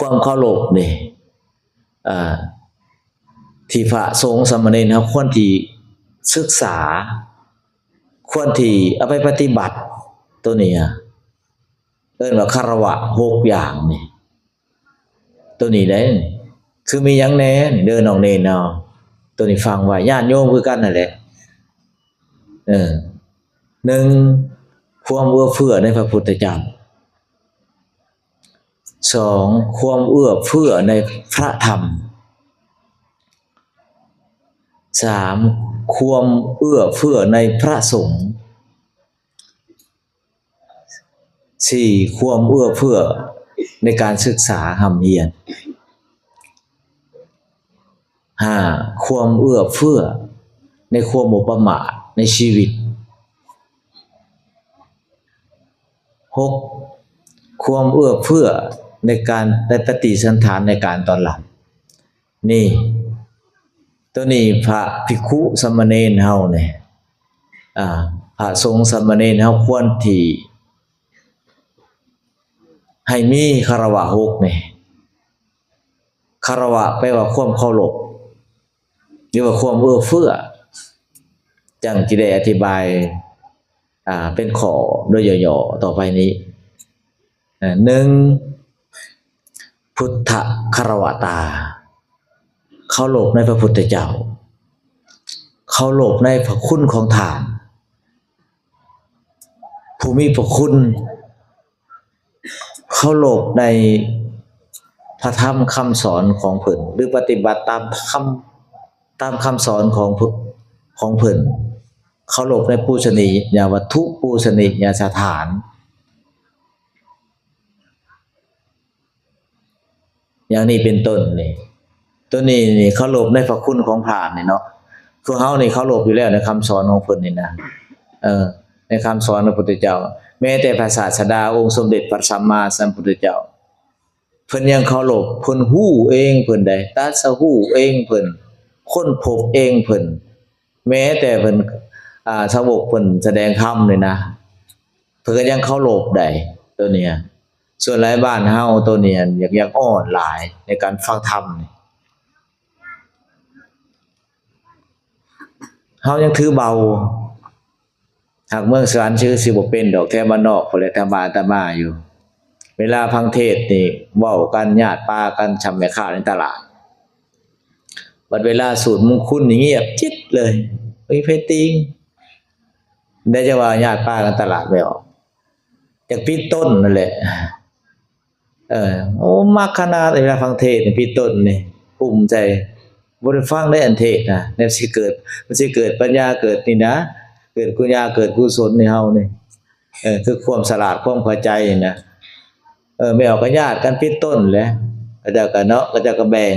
ความเคารพนี่ที่พระสงฆ์สามเณรเฮาควรที่ศึกษาควรที่เอาไปปฏิบัติตัวนี้เอิ้นว่าคารวะ6อย่างนี่ตัวนี้ได้คือมีหยังแหน่เด้อน้องเณรเนาะตัวนี้ฟังไว้ญาติโยมคือกันนั่นแหละ1ความเอื้อเฟื้อในพระพุทธเจ้า2ความเอื้อเฟื้อในพระธรรม3ความเอื้อเฟื้อในพระสงฆ์4ความเอื้อเฟื้อในการศึกษาหำเรียน5ความเอื้อเฟื้อในความบ่ประมาทในชีวิต6ความเอื้อเฟื้อในการได้ปฏิสันถานในการต้อนรับนี่ตัวนี้พระภิกขุสามเณรเฮาเนี่ยพระสงฆ์สามเณรเฮาควรที่ให้มีคารวะ6นี่คารวะแปลว่าความเคารพหรือว่าความเอื้อเฟื้อจังสิได้อธิบายเป็นข้อโดยย่อๆต่อไปนี้1พุทธคารวตาเคารพในพระพุทธเจ้าเคารพในพระคุณของท่านผู้มีพระคุณเคารพในพระธรรมคำสอนของเพิ่นหรือปฏิบัติตามคำสอนของเพิ่นเคารพในปูชนียวัตถุปูชนียสถานอย่างนี้เป็นต้นนี่ตัวนี้นี่เคารพในพระคุณของพระนี่เนาะคือเฮานี่เคารพอยู่แล้วในคำสอนของเพิ่นนี่นะในคำสอนของพระพุทธเจ้าแม้แต่พระศาสดาองค์สมเด็จพระสัมมาสัมพุทธเจ้าเพิ่นยังเคารพเพิ่นฮู้เองเพิ่นได้ตรัสรู้เองเพิ่นค้นพบเองเพิ่นแม้แต่เพิ่นสาวกเพิ่นแสดงธรรมนี่นะเพิ่นก็ยังเคารพได้ตัวเนี้ยส่วนหลายบ้านเฮาตัวเนี้ยอยากอ่อนหลายในการฟังธรรมนี่เฮายังถือเบาหากเมืองสวรรค์ชื่อสิบ่เป็นดอกแท้บ้านนอกพุ่นแหละตาบาตามาอยู่เวลาฟังเทศน์นี่เว้ากันญาติปากันชำแม่ค้าในตลาดบัดเวลาสูตรมงคลนี่เงียบจิ๊ดเลยมีไผติงได้จะว่าญาติปากันตลาดไม่ออกจากปิดต้นนั่นแหละโอ้มักขนาดเวลาฟังเทศน์นี่ปิดต้นนี่ภูมิใจบ่ได้ฟังได้อันเทศน์นะแนวสิเกิดมันสิเกิดปัญญาเกิดนี่นะเกิดกุญญาเกิดกุศลในเฮานี่คือความฉลาดความเข้าใจนะไม่ออกก็ญาติกันปิดต้นแหละก็เจ้าก็เนาะก็เจ้าก็แบ่ง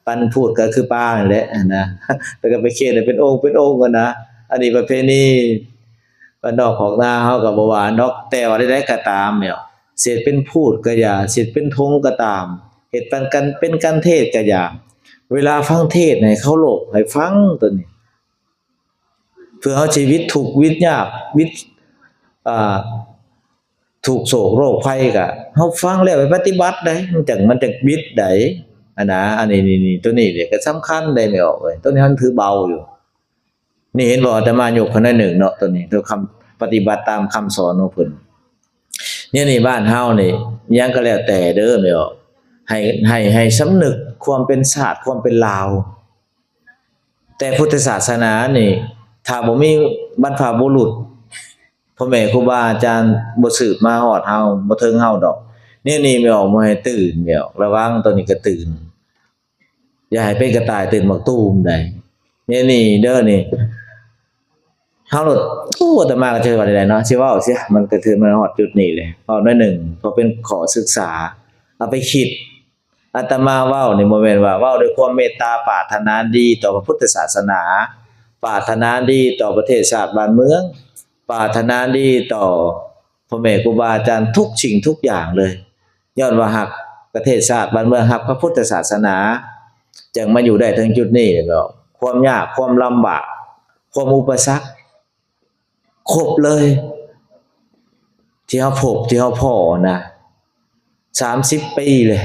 ปันพูดก็คือป้านั่นแหละนะแล้วก็ไปเขตเป็นองค์กันนะอันนี้ประเพณีบ้านนอกของนาเฮาก็บ่ว่าเนาะแต่ว่าใดๆก็ตามเนี่ยเสิเป็นพูดก็อย่าสิเป็นทงก็ตามเฮ็ดเป็นการเทศน์ก็อย่าเวลาฟังเทศน์ให้เคารพให้ฟังตัวนี้เพื่อเอาชีวิตถูกวิทย์ยากถูกโศกโรคภัยก็เฮาฟังแล้วไปปฏิบัติได้มันจังวิทย์ได้อันนี้ตัวนี้เนี่ยก็สำคัญได้ไม่ออกเลยตัวนี้มันถือเบาอยู่นี่เห็นบ่อาตมายกขึ้นได้1เนาะตัวนี้ตัวคำปฏิบัติตามคำสอนของเพิ่นเนี่ยนี่บ้านเฮานี่ยังก็แล้วแต่เด้อไม่ออกให้สำนึกความเป็นชาติความเป็นลาวแต่พุทธศาสนานี่ถ้าบ่มีบรรพบุรุษพ่อแม่ครูบาอาจารย์บ่สืบมาฮอดเฮาบ่ถึงเฮาดอกนี่ไม่ออกบ่ให้ตื่นไม่ออกระวังตัวนี้ก็ตื่นอย่าให้เป็นกระต่ายตื่นหมากตูมได้นี่เด้อนี่เฮาโลดอาตมาก็จะว่าได้เนาะสิเว้าเสียมันก็ถือมันฮอดจุดนี้เลยเว้าน้อยหนึ่งเพราะเป็นข้อศึกษาเอาไปคิดอาตมาเว้านี่บ่แม่นว่าเว้าด้วยความเมตตาปรารถนาดีต่อพระพุทธศาสนาปรารถนาดีต่อประเทศชาติบ้านเมืองปรารถนาดีต่อพ่อแม่ครูบาอาจารย์ทุกสิ่งทุกอย่างเลยย้อนว่าฮักประเทศชาติบ้านเมืองฮักพระพุทธศาสนาจึงมาอยู่ได้ถึงจุดนี้แล้วความยากความลำบากความอุปสรรคครบเลยที่เฮาพบที่เฮาพ้อนะ30 ปีเลย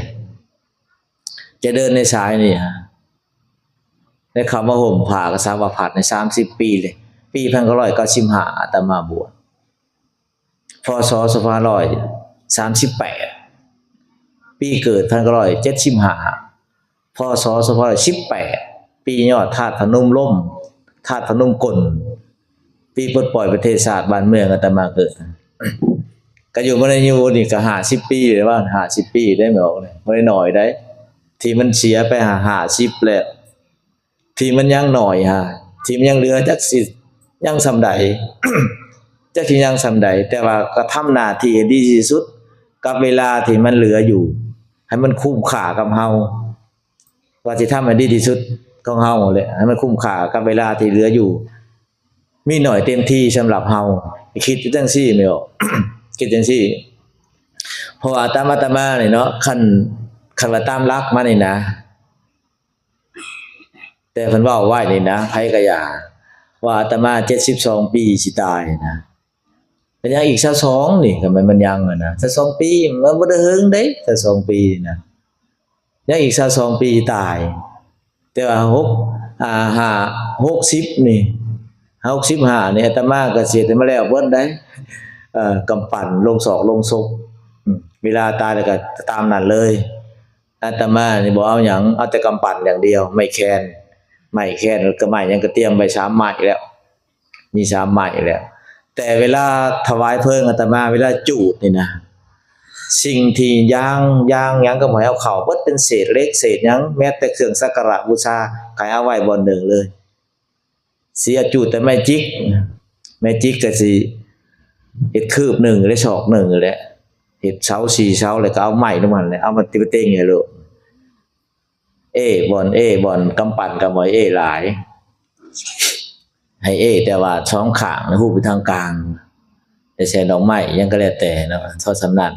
จะเดินในสายนี่ฮะได้คำว่าห่มผ้ากสาวพัดใน30 ปีเลยปี1995อาตมาบวชพศ2538ปีเกิด1975พศ2518ปียอดธาตุพนมล่มธาตุพนมกลปีปลดปล่อยประเทศชาติบ้านเมืองอาตมาเกิดก็อยู่มาในอยู่นี่ก็50 ปีหรือว่า50 ปีได้ไหมออกเลยบ่ได้น้อยได้ที่มันเสียไป50แล้วที่มันยังหน่อยที่มันยังเหลือจักสิยังส่ำใด จักสิยังส่ำใดแต่ว่าก็ทำหน้าที่ให้ดีที่สุดกับเวลาที่มันเหลืออยู่ให้มันคุ้มค่ากับเฮาว่าสิทำให้ดีที่สุดของเฮาเลยให้มันคุ้มค่ากับเวลาที่เหลืออยู่มีหน่อยเต็มที่สำหรับเฮาคิดจังซี่แม่นบ่ คิดจังซี่เพราะว่าตามอาตมานี่เนาะคันว่าตามหลักมานี่นะแต่เพิ่นเว้าไว้นี่นะไผก็อย่าว่าอาตมา72 ปีสิตายนะเป็นยังอีก22นี่ก็มันยังนะ22 ปีมันบ่ได้เฮิงเด้22 ปีนะยังอีก22 ปีตายแต่ว่า60นี่65นี่อาตมาก็เสียมาแล้วเบิดได้กำปั่นลงศอกลงศพเวลาตายแล้วก็ตามนั้นเลยอาตมานี่บ่เอาหยังเอาแต่กำปั่นอย่างเดียวไม่แคนแล้วก็ไม้ยังก็เตรียมไว้3ไม้แล้วมี3ไม้แล้วแต่เวลาถวายเพลิงอาตมาเวลาจูดนี่นะสิ่งที่ย่างหยังก็บ่ให้เอาเข้าเบิดเป็นเศษเล็กเศษหยังแม้แต่เครื่องสักการะบูชาใครเอาไว้บ่อนหนึ่งเลยเสียจูดแต่แม่จิกก็สิเฮ็ดคืบหนึ่งหรือศอกหนึ่งแหละเฮ็ดเสา4เสาแล้วก็เอาไม้ลงมันเลยเอามาติเต็งให้โลกบ่อนกำปั่นก็บ่ให้หลายให้แต่ว่าช่องข้างฮู้ไปทางกลางแต่แสนดอกไม้ยังก็แล้วแต่เนาะเท่าสำนั้น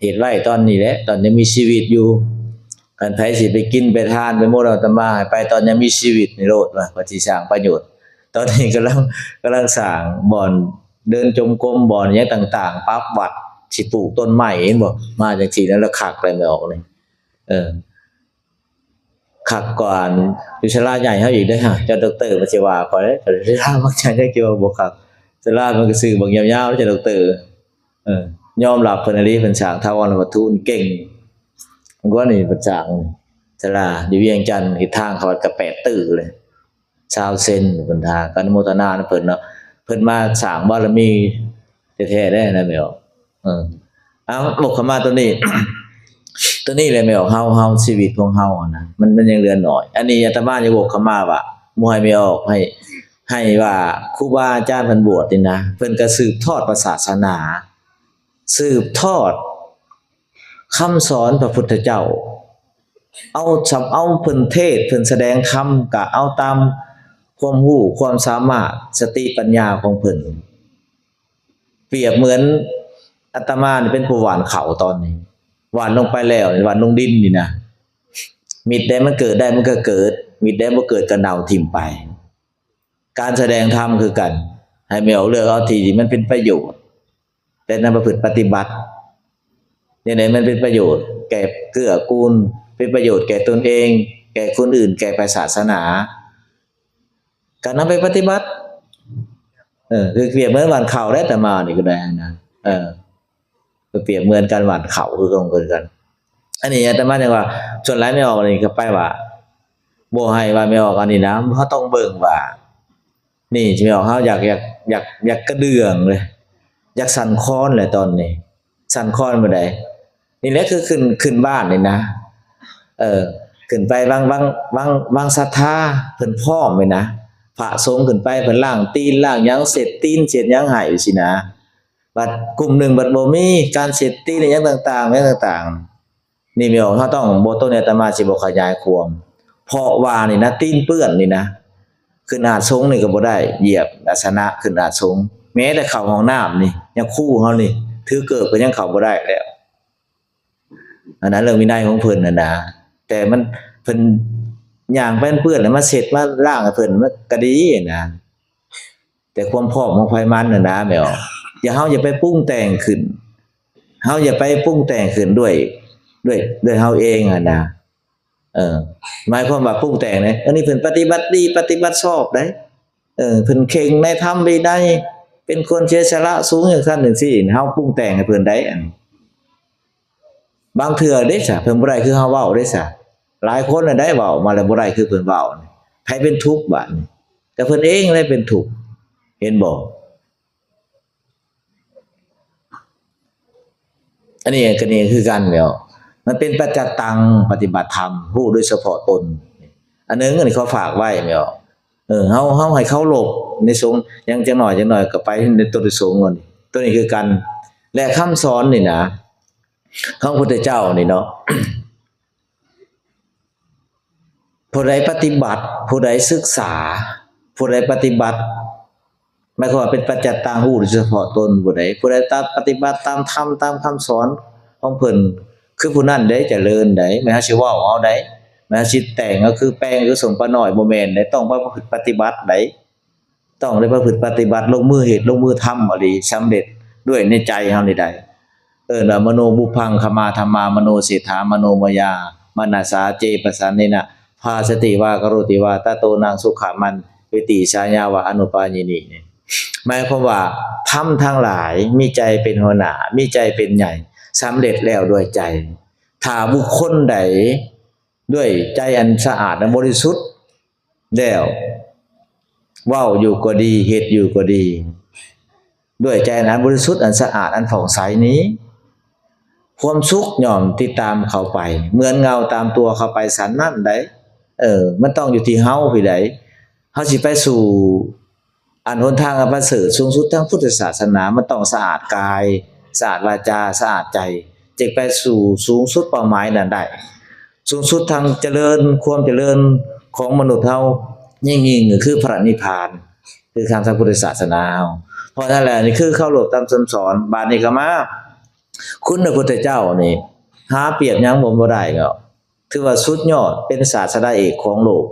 เฮ็ดไว้ตอนนี้แหละตอนยังมีชีวิตอยู่กันไผสิไปกินไปทานไปโมดเอาตมาไปตอนยังมีชีวิตในโลดว่าก็สิสร้างประโยชน์ตอนนี้กำลังสร้างบ่อนเดินจมกรมบ่อนหยังต่างๆปรับวัดสิปลูกต้นไม้เห็นบ่มาจังซี่แล้วคักไปไม่ออกเลยคักกว่าอยู่ศาลาใหญ่เฮาอีกเด้อเจ้าดอกเตอร์มันสิว่าขอยเด้อศาลามักจะได้เกี่ยวบ่คักศาลามันก็ซื้อบักยาวๆเจ้าดอกเตอร์ยอมรับเพิ่นอลีเพิ่นสร้างถาวรวัตถุนี่เก่งมันก็นี่เพิ่นสร้างศาลาอยู่เวียงจันทน์เฮ็ดทางเขาก็8ตื้อเลย20เซนเพิ่นทางกันโมทนาเพิ่นเนาะเพิ่นมาสร้างบารมีแท้ๆได้นะแม่นเอาบอกเข้ามาตัวนี้ ตัวนี้เลยแม่ออกเฮาชีวิตของเฮานะมันยังเหลือน้อยอันนี้อาตมาจะบอกเข้ามาว่าบ่ให้ไม่ออกให้ว่าครูบาอาจารย์เพิ่นบวชนี่นะเพิ่นก็สืบทอดศาสนาสืบทอดคำสอนพระพุทธเจ้าเอาเพิ่นเทศน์เพิ่นแสดงธรรมก็เอาตามความรู้ความสามารถสติปัญญาของเพิ่นเปรียบเหมือนอาตมานี่เป็นผู้หว่านเขาตอนนี้หว่านลงไปแล้วหว่านลงดินนี่นะมิตรใดมันเกิดได้มันก็เกิดมิตรใดบ่เกิดก็เน่าทิ่มไปการแสดงธรรมคือกันให้แม่เอาเลือกเอาที่มันเป็นประโยชน์แต่นำประพฤติปฏิบัติอย่างไหนมันเป็นประโยชน์แก่เกื้อกูลเป็นประโยชน์แก่ตนเองแก่คนอื่นแก่ศาสนาการนำไปปฏิบัติคือเปรียบเหมือนหว่านข้าวได้แต่มานี่ก็ได้นะเปรียบเหมือนกันหว่านข้าวคือกันอันนี้อาตมาจังว่าส่วนหลายไม่ออกนี่ก็ไปว่าบ่ให้ว่าไม่ออกอันนี้นะเฮาต้องเบิ่งว่านี่สิไม่ออกเฮาอยากกระเดื่องเลยอยากสั่นคลอนเลยตอนนี้สั่นคลอนบ่ได้นี่แหละคือขึ้นบ้านนี่นะขึ้นไปบางศรัทธาเพิ่นพร้อมไว้นะพระสงฆ์ขึ้นไปเพิ่นล้างตีนล้างหยังเสร็จตีนเสร็จหยังให้สินะบัดกลุ่มหนึ่งบัดบ่มีการเสร็จตีนหยังต่างๆนี่มีออกเฮาต้องบ่ต้นอาตมาสิบ่ขยายความเพราะว่านี่นะตีนเปื้อนนี่นะขึ้นอาสงฆ์นี่ก็บ่ได้เหยียบอาสนะขึ้นอาสงฆ์แม้แต่เข้าห้องน้ำนี่ยังคู่เฮานี่ถือเกิบก็ยังเข้าบ่ได้แล้วอันนั้นเรื่องวินัยของเพิ่นน่ะนะแต่มันเพิ่นย่างไปเปื้อนแล้วมาเสร็จมาล้างให้เพิ่นมันก็ดีนะแต่ความพร้อมของไผมันน่ะนะแม่อย่าไปปรุงแต่งขึ้นเฮาอย่าไปปรุงแต่งขึ้นด้วยเฮาเองอ่ะนะ เออหมายความว่าปรุงแต่งเนี่ยอันนี้เพิ่นปฏิบัติดีปฏิบัติชอบได้เพิ่นเข่งในธรรมวินัยเป็นคนเสียสละสูงอย่างซั่นจังซี่เฮาปรุงแต่งให้เพิ่นได้อันบางเทื่อเด้ซะเพิ่นบ่ได้คือเฮาเว้าเด้ซะหลายคนน่ะได้เว้ามาแล้วบ่ได้คือเพิ่นเว้าไผเป็นทุกข์บัดนี้แต่เพิ่นเองเลยเป็นทุกข์เห็นบ่อันนี้ก็นี่คือกันแล้วมันเป็นปัจจตังปฏิบัติธรรมรู้โดยเฉพาะตนอันนึงอันนี้เขาฝากไว้แม่นเฮาให้เขาหลบในสงฆ์ยังจักหน่อยก็ไปในตัวสงฆ์ก่อนตัวนี้คือกันและคำสอนนี่นะของพระพุทธเจ้านี่เนาะ ผู้ใดปฏิบัติผู้ใดศึกษาผู้ใดปฏิบัติหมายความว่าเป็นปัจจัตตังหูโดยเฉพาะตนผู้ใดปฏิบัติตามธรรมตามคำสอนของเพิ่นคือผู้นั้นได้เจริญได้แม้สิเว้าเอาได้แม้สิแต่งก็คือแปลงคือสงปะน้อยบ่แม่นได้ต้องประพฤติปฏิบัติได้ต้องได้ประพฤติปฏิบัติลงมือเฮ็ดลงมือทำเอาดีสำเร็จด้วยในใจเฮานี่ได้น่ะมโนบุพังขมาธัมมามโนเศรษฐามโนมยามนัสสาเจปสันเนนะภาสติวากโรติวาตโตนางสุขามันวิติชายาวะอนุปาญินีนี่หมายความว่าธรรมทั้งหลายมีใจเป็นหัวหน้ามีใจเป็นใหญ่สำเร็จแล้วด้วยใจถ้าบุคคลใดด้วยใจอันสะอาดและบริสุทธิ์แล้วเว้าอยู่ก็ดีเฮ็ดอยู่ก็ดีด้วยใจอันบริสุทธิ์อันสะอาดอันผ่องใสนี้ความสุขย่อมติดตามเขาไปเหมือนเงาตามตัวเขาไปสันนั่นได้มันต้องอยู่ที่เฮาพี่ใดเฮาสิไปสู่อันหนทางอันประเสริฐสูงสุดทางพุทธศาสนามันต้องสะอาดกายสะอาดวาจาสะอาดใจจึงไปสู่สูงสุดเป้าหมายนั้นได้สูงสุดทางเจริญความเจริญของมนุษย์เฮายิ่งๆก็คือพระนิพพานคือทางพุทธศาสนาเฮาเพราะนั่นแหละนี่คือเข้าหลบตามคำสอนบาดนี้ก็มาคุณพระพุทธเจ้านี่หาเปรียบหยังบ่ได้ก็ถือว่าสุดยอดเป็นศาสดาเอกของโลก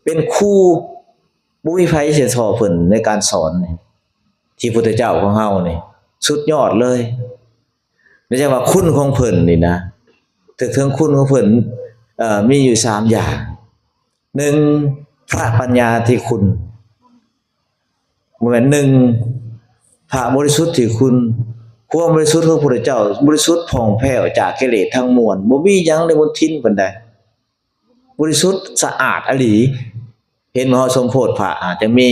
เป็นครูบ่มีไผสิเท่าเพิ่นในการสอนนี่ที่พุทธเจ้าของเฮานี่สุดยอดเลยไม่ใช่ว่าคุณของเพิ่นนี่นะถึงคุณของเพิ่นมีอยู่3อย่าง1พระปัญญาที่คุณบ่แม่น1พระบริสุทธิ์ที่คุณความบริสุทธิ์ของพระพุทธเจ้าบริสุทธิ์ผ่องแผ้วจากกิเลสทั้งมวลบ่มีหยังในบนทินปานใดบริสุทธิ์สะอาดอหลีเห็นมหาสมโพธิพระอาจจะมี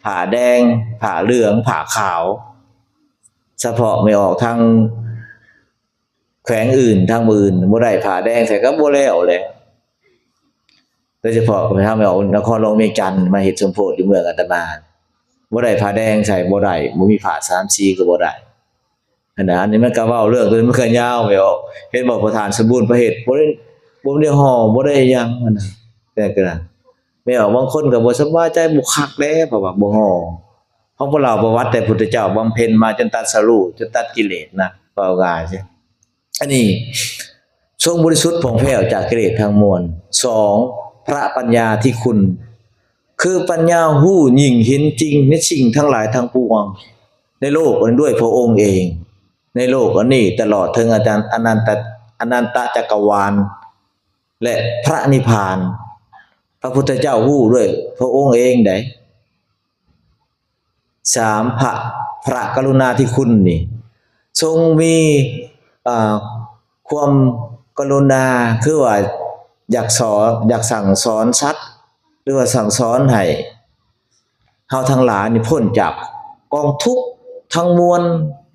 ผ้าแดงผ้าเหลืองผ้าขาวเฉพาะไม่ออกทางแขวงอื่นทางอื่นบ่ได้ผ้าแดงใส่ก็บ่แล้วแหละโดยเฉพาะไปทางไม่ออกนครหลวงเวียงจันทน์มาเฮ็ดสมโพธิอยู่เมืองอาตมาบ่ได้ผ้าแดงใส่บ่ได้บ่มีผ้า3สีก็บ่ได้อันนี้มันก็เว้าเรื่องตัวมันก็ยาวไปออกเห็นบอกประธานสมบูรณ์ประเหตุบ่ได้ห่อบ่ได้หยังมันน่ะแต่ก็ไม่ออกบางคนก็บ่สบายใจบ่คักแลเพราะว่าบ่ห่อเพราะพวกเราประวัติแต่พุทธเจ้าบำเพ็ญมาจนตัดสรู้จนตัดกิเลสนะว่าง่ายซิอันนี้ทรงบริสุทธิ์ผ่องแผ้วจากกิเลสทั้งมวล2พระปัญญาที่คุณคือปัญญาฮู้ยิ่งเห็นจริงในสิ่งทั้งหลายทั้งปวงในโลกนั้นด้วยพระองค์เองในโลกอันนี้ตลอดถึงอาจารย์อนันตจักรวาลและพระนิพพานพระพุทธเจ้าฮู้ด้วยพระองค์เองได้3พระกรุณาธิคุณนี่ทรงมีความกรุณาคือว่าอยากสั่งสอนสัตว์หรือว่าสั่งสอนให้เฮาทั้งหลายนี่พ้นจากกองทุกข์ทั้งมวล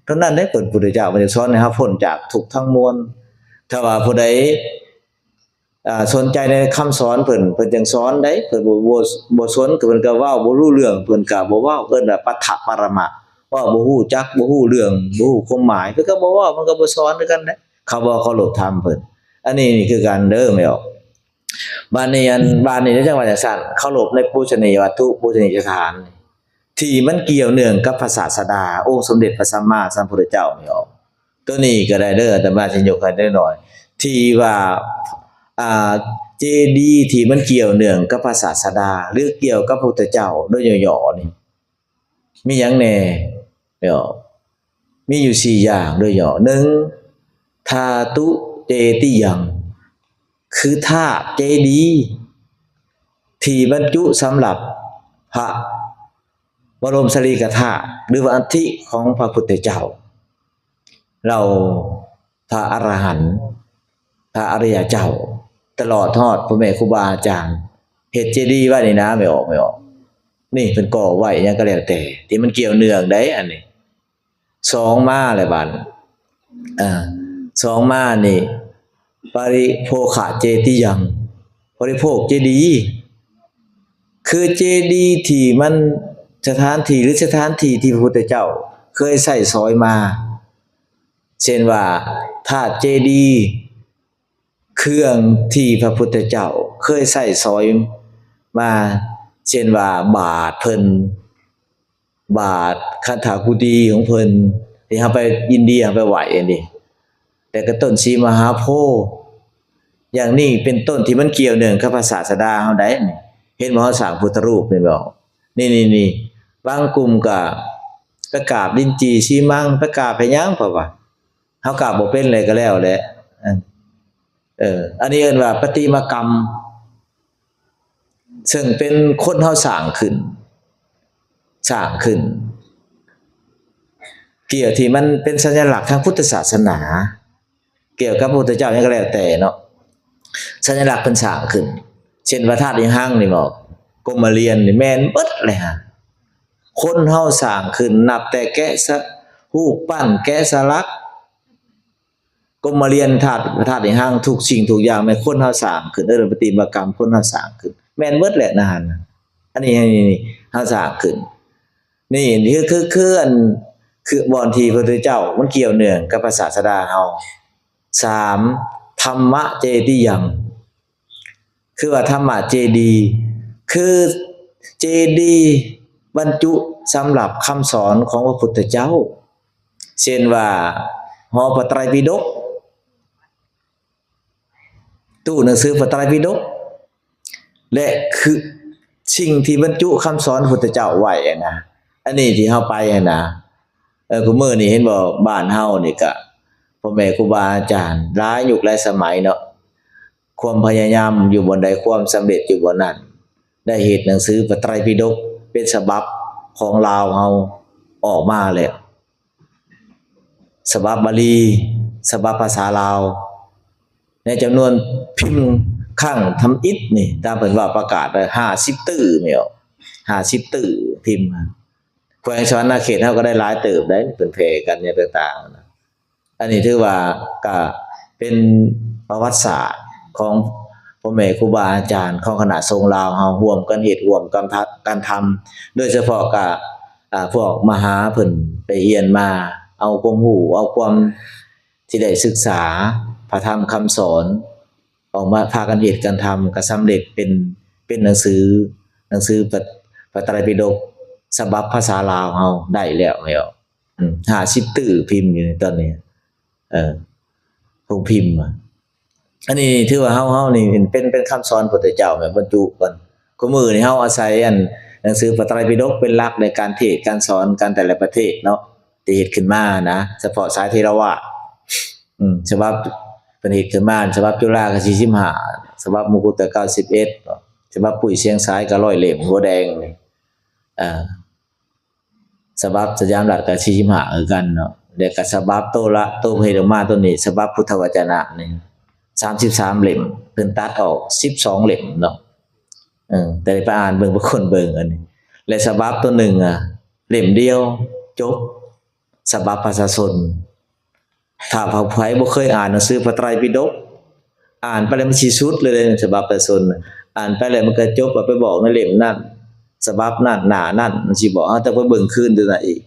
เท่านั้นได้เพิ่นพุทธเจ้ามันจะสอนให้เฮาพ้นจากทุกข์ทั้งมวลถ้าว่าผู้ใดสนใจในคำสอนเพิ่นจังสอนได้เพิ่นบ่สนก็เพิ่นก็เว้าบ่รู้เรื่องเพิ่นก็บ่เว้าเอิ้นว่าปัฏฐปรมะว่าบ่ฮู้จักบ่ฮู้เรื่องบ่ฮู้ความหมายเพิ่นก็บ่เว้ามันก็บ่สอนคือกันเด้เขาบ่เคารพธรรมเพิ่นอันนี้นี่คือการเด้อแม่ออกบ้านนี้จังว่าจังซั่นเคารพในปูชนียวัตถุปูชนียสถานที่มันเกี่ยวเนื่องกับพระศาสดาองค์สมเด็จพระสัมมาสัมพุทธเจ้าแม่ออกตัวนี้ก็ได้เด้อแต่มาสิยกให้ได้หน่อยที่ว่าเจดีย์ที่มันเกี่ยวเนื่องกับพระศาสดาหรือเกี่ยวกับพระพุทธเจ้าโดยย่อๆนี่มีหยังแน่มีอยู่4อย่างโดยย่อ1ทาตุเจติยังค คือธาตุเจดีย์ที่บรรจุสำหรับพระบรมสารีริกธาตุหรือว่าอัฐิของพระพุทธเจ้าเราพระอรหันต์พระอริยเจ้าตลอดทอดพ่อแม่ครูบาอาจารย์เฮ็ดเจดีย์ไว้นี่นะไม่ออกนี่เพิ่นก่อไว้หยังก็แล้วแต่ที่มันเกี่ยวเนื่องได้อันนี้สองมาแล้วบัดสองมานี่ปริโภคะเจติยังบริโภคเจดีย์คือเจดีย์ที่มันสถานที่หรือสถานที่ที่พระพุทธเจ้าเคยใช้สอยมาเช่นว่าธาตุเจดีย์เครื่องที่พระพุทธเจ้าเคยใช้สอยมาเช่นว่าบาทเพิ่นบาทคันธากุฎีของเพิ่นที่เฮาไปอินเดียไปไหว้อันนี้แต่ก็ต้นศรีมหาโพธิ์อย่างนี้เป็นต้นที่มันเกี่ยวเนื่องกับพระศาสดาเฮาได้นี่เห็นบ่เฮาสร้างพุทธรูปนี่บ่นี่บางกลุ่มก็ไปกราบลิ้นจี่ชีมังไปกราบไปหยังเพราะว่าเฮากราบบ่เป็นเลยก็แล้วแหละอันนี้เอิ้นว่าประติมากรรมซึ่งเป็นคนเฮาสร้างขึ้นเกี่ยวที่มันเป็นสัญลักษณ์ทางพุทธศาสนาเกี่ยวกับพระพุทธเจ้าหยังก็แล้วแต่เนาะสัญลักษณ์เพิ่นสร้างขึ้นเช่นพระธาตุอิหังนี่บอกกรมเรียนนี่แม่นเบิดเลยฮะคนเฮาสร้างขึ้นนับแต่แกะสะรูปปั้นแกะสลักกรมเรียนพระธาตุอิหังทุกสิ่งทุกอย่างแม่นคนเฮาสร้างขึ้นประติมากรรมคนเฮาสร้างขึ้นแม่นเบิดแหละนะฮะอันนี้เฮาสร้างขึ้นนี่คืออันคือบ่อนที่พระพุทธเจ้ามันเกี่ยวเนื่องกับพระศาสดาเฮา3ธรรมะเจดียังคือว่าธรรมะเจดีคือเจดีบรรจุสำหรับคำสอนของพระพุทธเจ้าเช่นว่าหอพระไตรปิฎกตู้หนังสือพระไตรปิฎกและคือสิ่งที่บรรจุคำสอนพระพุทธเจ้าไว้นะอันนี้ที่เฮาไปนะกูมื้อนี้เห็นบ่บ้านเฮานี่ก็พ่อแม่ครูบาอาจารย์หลายยุคหลายสมัยเนาะความพยายามอยู่บนใดความสำเร็จอยู่บนนั้นได้เฮ็ดหนังสือพระไตรปิฎกเป็นฉบับของลาวเฮาออกมาแล้วฉบับบาลีฉบับภาษาลาวในจำนวนพิมพ์ข้างทำอิฐนี่ตามเพิ่นว่าประกาศได้50ตื้อแม่น50ตื้อพิมพ์แขวงสวรรณเขตเฮาก็ได้หลายเติบได้เพิ่นแพร่กันอย่างต่างๆนะอันนี้ถือว่าก็เป็นประวัติศาสตร์ของพ่อแม่ครูบาอาจารย์ของคณะสงฆ์ลาวเฮาร่วมกันเฮ็ดร่วมกันทำโดยเฉพาะก็พวกมหาเพิ่นไปเรียนมาเอาความรู้เอาความที่ได้ศึกษาพระธรรมคำสอนออกมาพากันเฮ็ดกันทำก็สำเร็จเป็นหนังสือพระไตรปิฎกฉบับภาษาลาวเฮาได้แล้ว50ตื้อพิมพ์อยู่ในตอนนี้โรงพิมพ์อันนี้ถือว่าเฮานี่เป็นคำสอนพระพุทธเจ้าแบบบรรจุกันก็มื้อนี้เฮาอาศัยอันหนังสือพระไตรปิฎกเป็นหลักในการเทศน์การสอนกันแต่ละประเทศเนาะที่เฮ็ดขึ้นมานะเฉพาะสายเทรวาสฉบับเพิ่นเฮ็ดขึ้นมาฉบับจุฬาก็45ฉบับมกุฏก็91ฉบับปุ้ยเชียงสายก็100เล่มหัวแดงนี่ฉบับสยามรัฐก็45คือกันเนาะแล้วก็ฉบับโตเฮ็ดออกมาตัวนี้ฉบับพุทธวจนะนี่33เล่มเพิ่นตัดออก12เล่มเนาะแต่ไปอ่านเบิ่งบ่คนเบิ่งอันนี้และฉบับตัวหนึ่งเล่มเดียวจบฉบับภาษาชนถ้าไผบ่เคยอ่านหนังสือพระไตรปิฎกอ่านไปแล้วมันสิสุดเลยฉบับประชาชนอ่านไปแล้วมันก็จบไปบอกในเล่มนั้นฉบับนั้นหน้านั้นมันสิบอกแต่ไปเบิ่งคืนตัวนั้นอีก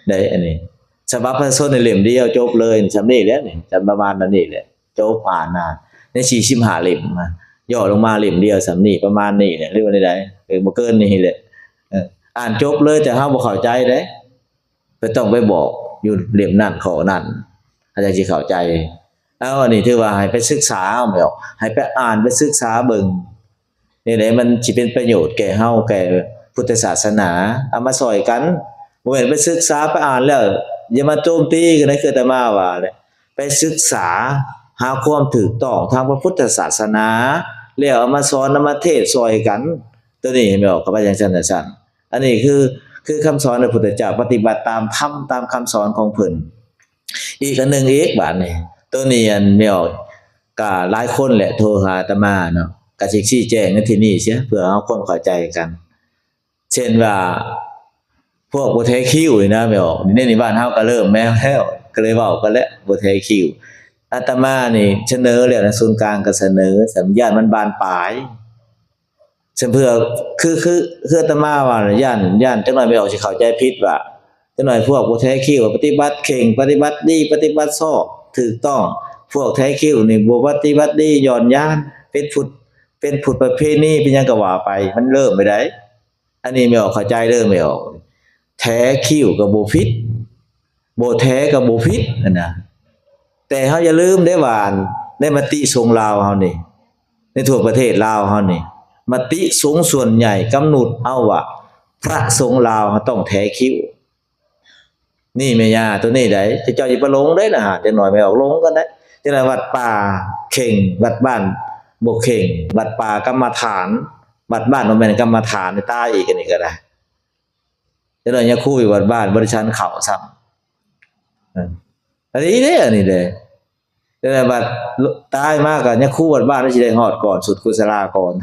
ได้อันนี้ฉบับประชาชนในเล่มเดียวจบเลยจำนี้แหละนี่จำประมาณนั้นนี่แหละจบอ่านใน45เล่มย่อลงมาเล่มเดียวสำนี้ประมาณนี้แหละหรือว่าใดๆบ่เกินนี่แหละอ่านจบเลยแต่เฮาบ่เข้าใจเด้ไปต้องไปบอกอยู่เล่มนั้นข้อนั้นถ้าจะสิเข้าใจอันนี้ถือว่าให้ไปศึกษาเอาแม่นให้ไปอ่านไปศึกษาเบิ่งนี่แหละมันสิเป็นประโยชน์แก่เฮาแก่พุทธศาสนาเอามาช่วยกันบ่แม่นไปศึกษาไปอ่านแล้วอย่ามาโจมตีกันนะคืออาตมาว่าเลยไปศึกษา หาความถูกต้องทางพระพุทธศาสนาแล้วเอามาสอนเอามาเทศน์ซอยกันตัวนี้แม่นบ่ก็ว่าจังซั่นน่ะซั่นอันนี้คือคำสอนพระพุทธเจ้าปฏิบัติตามธรรมตามคำสอนของเพิ่นอีกอันหนึงอีกบาดนี้ตัวนี้อันแม่นก็หลายคนแหละโทรหาอาตมาเนาะก็สิชี้แจงในที่นี้เสียเพื่อเฮาความเข้าใจกันเช่นว่าพวกบ่แท้คิวนี่นะแม่นในบ้านเฮาก็เริ่มแม้แล้วก็เลยเว้ากันแล้วบ่แท้คิวอาตมานี่เสนอแล้วนะศูนย์กลางก็เสนอสัญญาณมันบานปลายฉันเพื่อคืออาตมาว่าย่านจักหน่อยไม่ออกสิเข้าใจผิดว่าจักหน่อยพวกบ่แท้คิวปฏิบัติเข่งปฏิบัติดีปฏิบัติชอบถูกต้องพวกแท้คิวนี่บ่ปฏิบัติดีย้อนย่านเป็นพุทธประเพณีเป็นหยังก็ว่าไปมันเริ่มไปได้อันนี้ไม่ออกเข้าใจเริ่มไม่ออกแท้คิวก็บ่ผิดบ่แท้ก็บ่ผิดนั่นน่ะแต่เฮาอย่าลืมได้ว่าในมติสงฆ์ลาวเฮานี่ในทั่วประเทศลาวเฮานี่มติสงฆ์ส่วนใหญ่กำหนดเอาว่าพระสงฆ์ลาวเฮาต้องแท้คิ้วนี่แม่ย่าตัวนี้ได้เจ้าอย่าไปหลงได้นะจักหน่อยไม่ออกหลงกันได้จังได๋วัดป่าเข่งวัดบ้านบ่เข่งวัดป่ากรรมฐานวัดบ้านบ่แม่นกรรมฐานตายอีกอันนี้ก็ได้จังได๋อย่าคุยวัดบ้านบ่ได้ชันเข้าซ้ำอันนี้เด้อันนี้เด้แต่บัดตายมากก็ยังคู่วัดบ้านสิได้ฮอดก่อนสุดกุศลาก่อน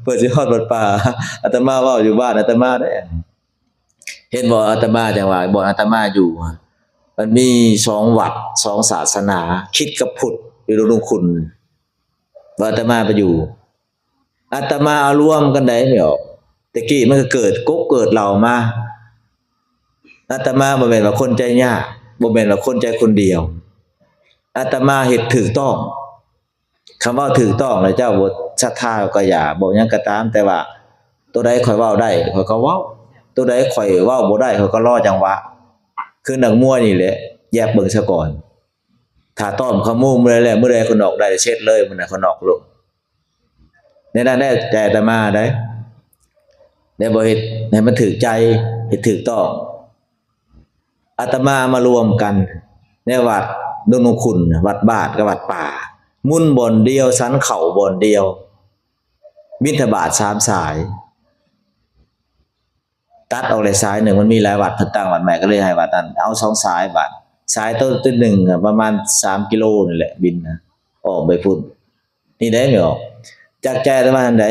เพิ่นสิฮอดวัดป่าอาตมาเว้าอยู่บ้านอาตมาได้เห็นบ่อาตมาจังว่าบ่อาตมาอยู่มันมี2วัด2ศาสนาคริสต์กับพุทธอยู่ลงคุณว่าอาตมาไปอยู่อาตมาเอารวมกันได้ไม่ออกแต่กี้มันก็เกิดกกเกิดเหล่ามาอาตมาบ่แม่นว่าคนใจยากบ่แม่นว่าคนใจคนเดียวอาตมาเฮ็ดถูกต้องคำว่าถูกต้องแล้วเจ้าบ่ศรัทธาก็อย่าบ่หยังก็ตามแต่ว่าตัวใดข่อยเว้าได้ข่อยก็เว้าตัวใดข่อยเว้าบ่ได้ข่อยก็รอจังหวะคือนักมวยนี่แหละแยกเบิ่งซะก่อนถ้าต้อมขมูมื้อใดแล้วมื้อใดคนออกได้เช็ดเลยมื้อนั้นคนออกลงในนั้นได้แต่อาตมาได้ได้บ่เฮ็ดให้มันถูกใจเฮ็ดถูกต้องอาตมามารวมกันในวัดดงคุณวัดบาทกับวัดป่ามุ่นบ่อนเดียวสันเข่าบ่อนเดียวบิณฑบาต3สายตัดออกเลยสายหนึ่งมันมีหลายวัดเพิ่นตั้งวัดใหม่ก็เลยให้วัดนั้นเอา2สายบาทสายต้นหนึ่งประมาณ3กิโลนี่แหละบินนะออกไปพุ่นนี่ได้ไม่ออกจากใจอาตมาอันใด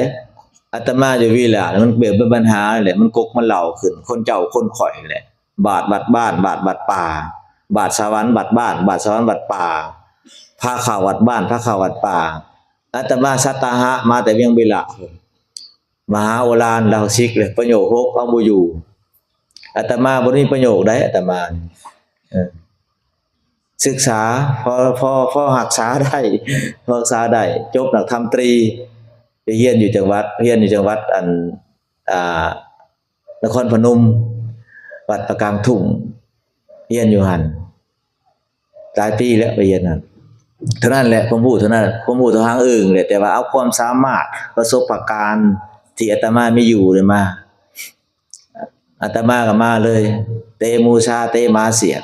อาตมาอยู่วิลามันเบิดเป็นปัญหาแหละมันกกมันเหล่าขึ้นคนเจ้าคนข่อยแหละบาทวัดบ้านบาทวัดป่าบาทสวรรค์บาทบ้านบาทสวรรค์บาทป่าพาเข้าวัดบ้านพาเข้าวัดป่าอาตมาสัตตหะมาแต่เวียงเวลามหาโอฬารเราซิกเลยประโยค6เอาบ่อยู่อาตมาบ่มีประโยคใดอาตมาศึกษาพอรักษาได้รักษาได้จบนักธรรมตรีไปเรียนอยู่จังหวัดอันนครพนมวัดประกางทุ่งเรียนอยู่หั่นหลายปีแล้วไปเรียนนั่นเท่านั้นแหละผมพูดเท่านั้นผมพูดทางอื่นแหละแต่ว่าเอาความสามารถประสบการณ์ที่อาตมามีอยู่เลยมาอาตมาก็มาเลยเตมูชาเตมาเสียด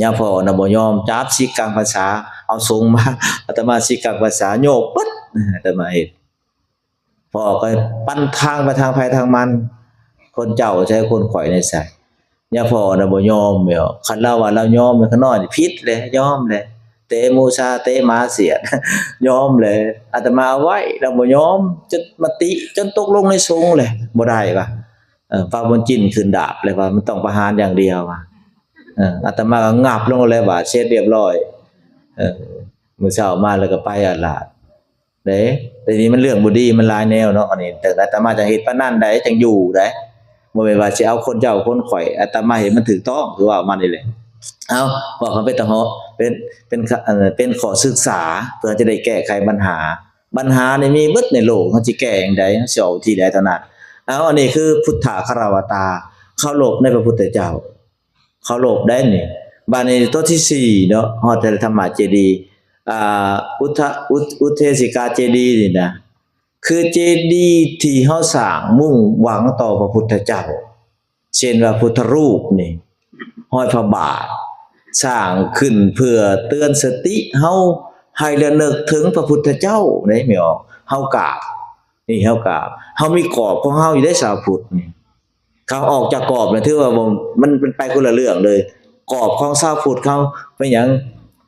ยาพ่อน่ะบ่ยอมจับสิกลางภาษาเอาทรงมาอาตมาสิกลางภาษาโยกปึ๊ดอาตมาเฮ็ดพ่อก็ปั้นทางไปทางไผทางมันคนเจ้าใช้คนข่อยในใส่ยาพ่อน่ะบ่ยอมแม่นคันเราว่าเรายอมมันข้างนอกนี่ผิดเลยยอมเลยเตมูชาเตมาเสียดยอมเลยอาตมาเอาไว้เราบ่ยอมจนมาติจนตกลงในสงฆ์เลยบ่ได้ว่ะฟ้าบนจิ้นขึ้นดาบเลยว่ามันต้องประหารอย่างเดียวว่ะอาตมาก็งับลงเลยว่าเสร็จเรียบร้อยมื้อเช้ามาแล้วก็ไปอาลาดเด้แต่นี้มันเรื่องบ่ดีมันหลายแนวเนาะอันนี้แต่อาตมาจะเฮ็ดปานนั้นได้จังอยู่ได้บ่แม่นว่าสิเอาคนเจ้าคนข่อยอาตมาเห็นมันถูกต้องคือว่ามันนี่แหละเอาบอกเขาเป็นตะเหาะเป็นข้อศึกษาเพื่อจะได้แก้ไขปัญหานี่มีเบิดในโลกเฮาสิแก้จังได๋สิเอาที่ใดเท่านั้นเอาอันนี้คือพุทธคารวตาเคารพในพระพุทธเจ้าเคารพได้นี่บัดนี้ตัวที่4เนาะฮอดแต่ธรรมเจดีย์อุเทศิกาเจดีย์นี่นะคือเจดีย์ที่เฮาสร้างมุ่งหวังต่อพระพุทธเจ้าเช่นว่าพุทธรูปนี่ห้อยพระบาท สร้างขึ้นเพื่อเตือนสติเฮาให้ระลึกถึงพระพุทธเจ้าได้แม่ออกเฮากราบนี่เฮากราบเฮามีกรอบของเฮาอยู่ได้ชาวพุทธนี่เขาออกจากกรอบน่ะถือว่ามันเป็นไปคนละเรื่องเลยกรอบของชาวพุทธเขาเป็นหยัง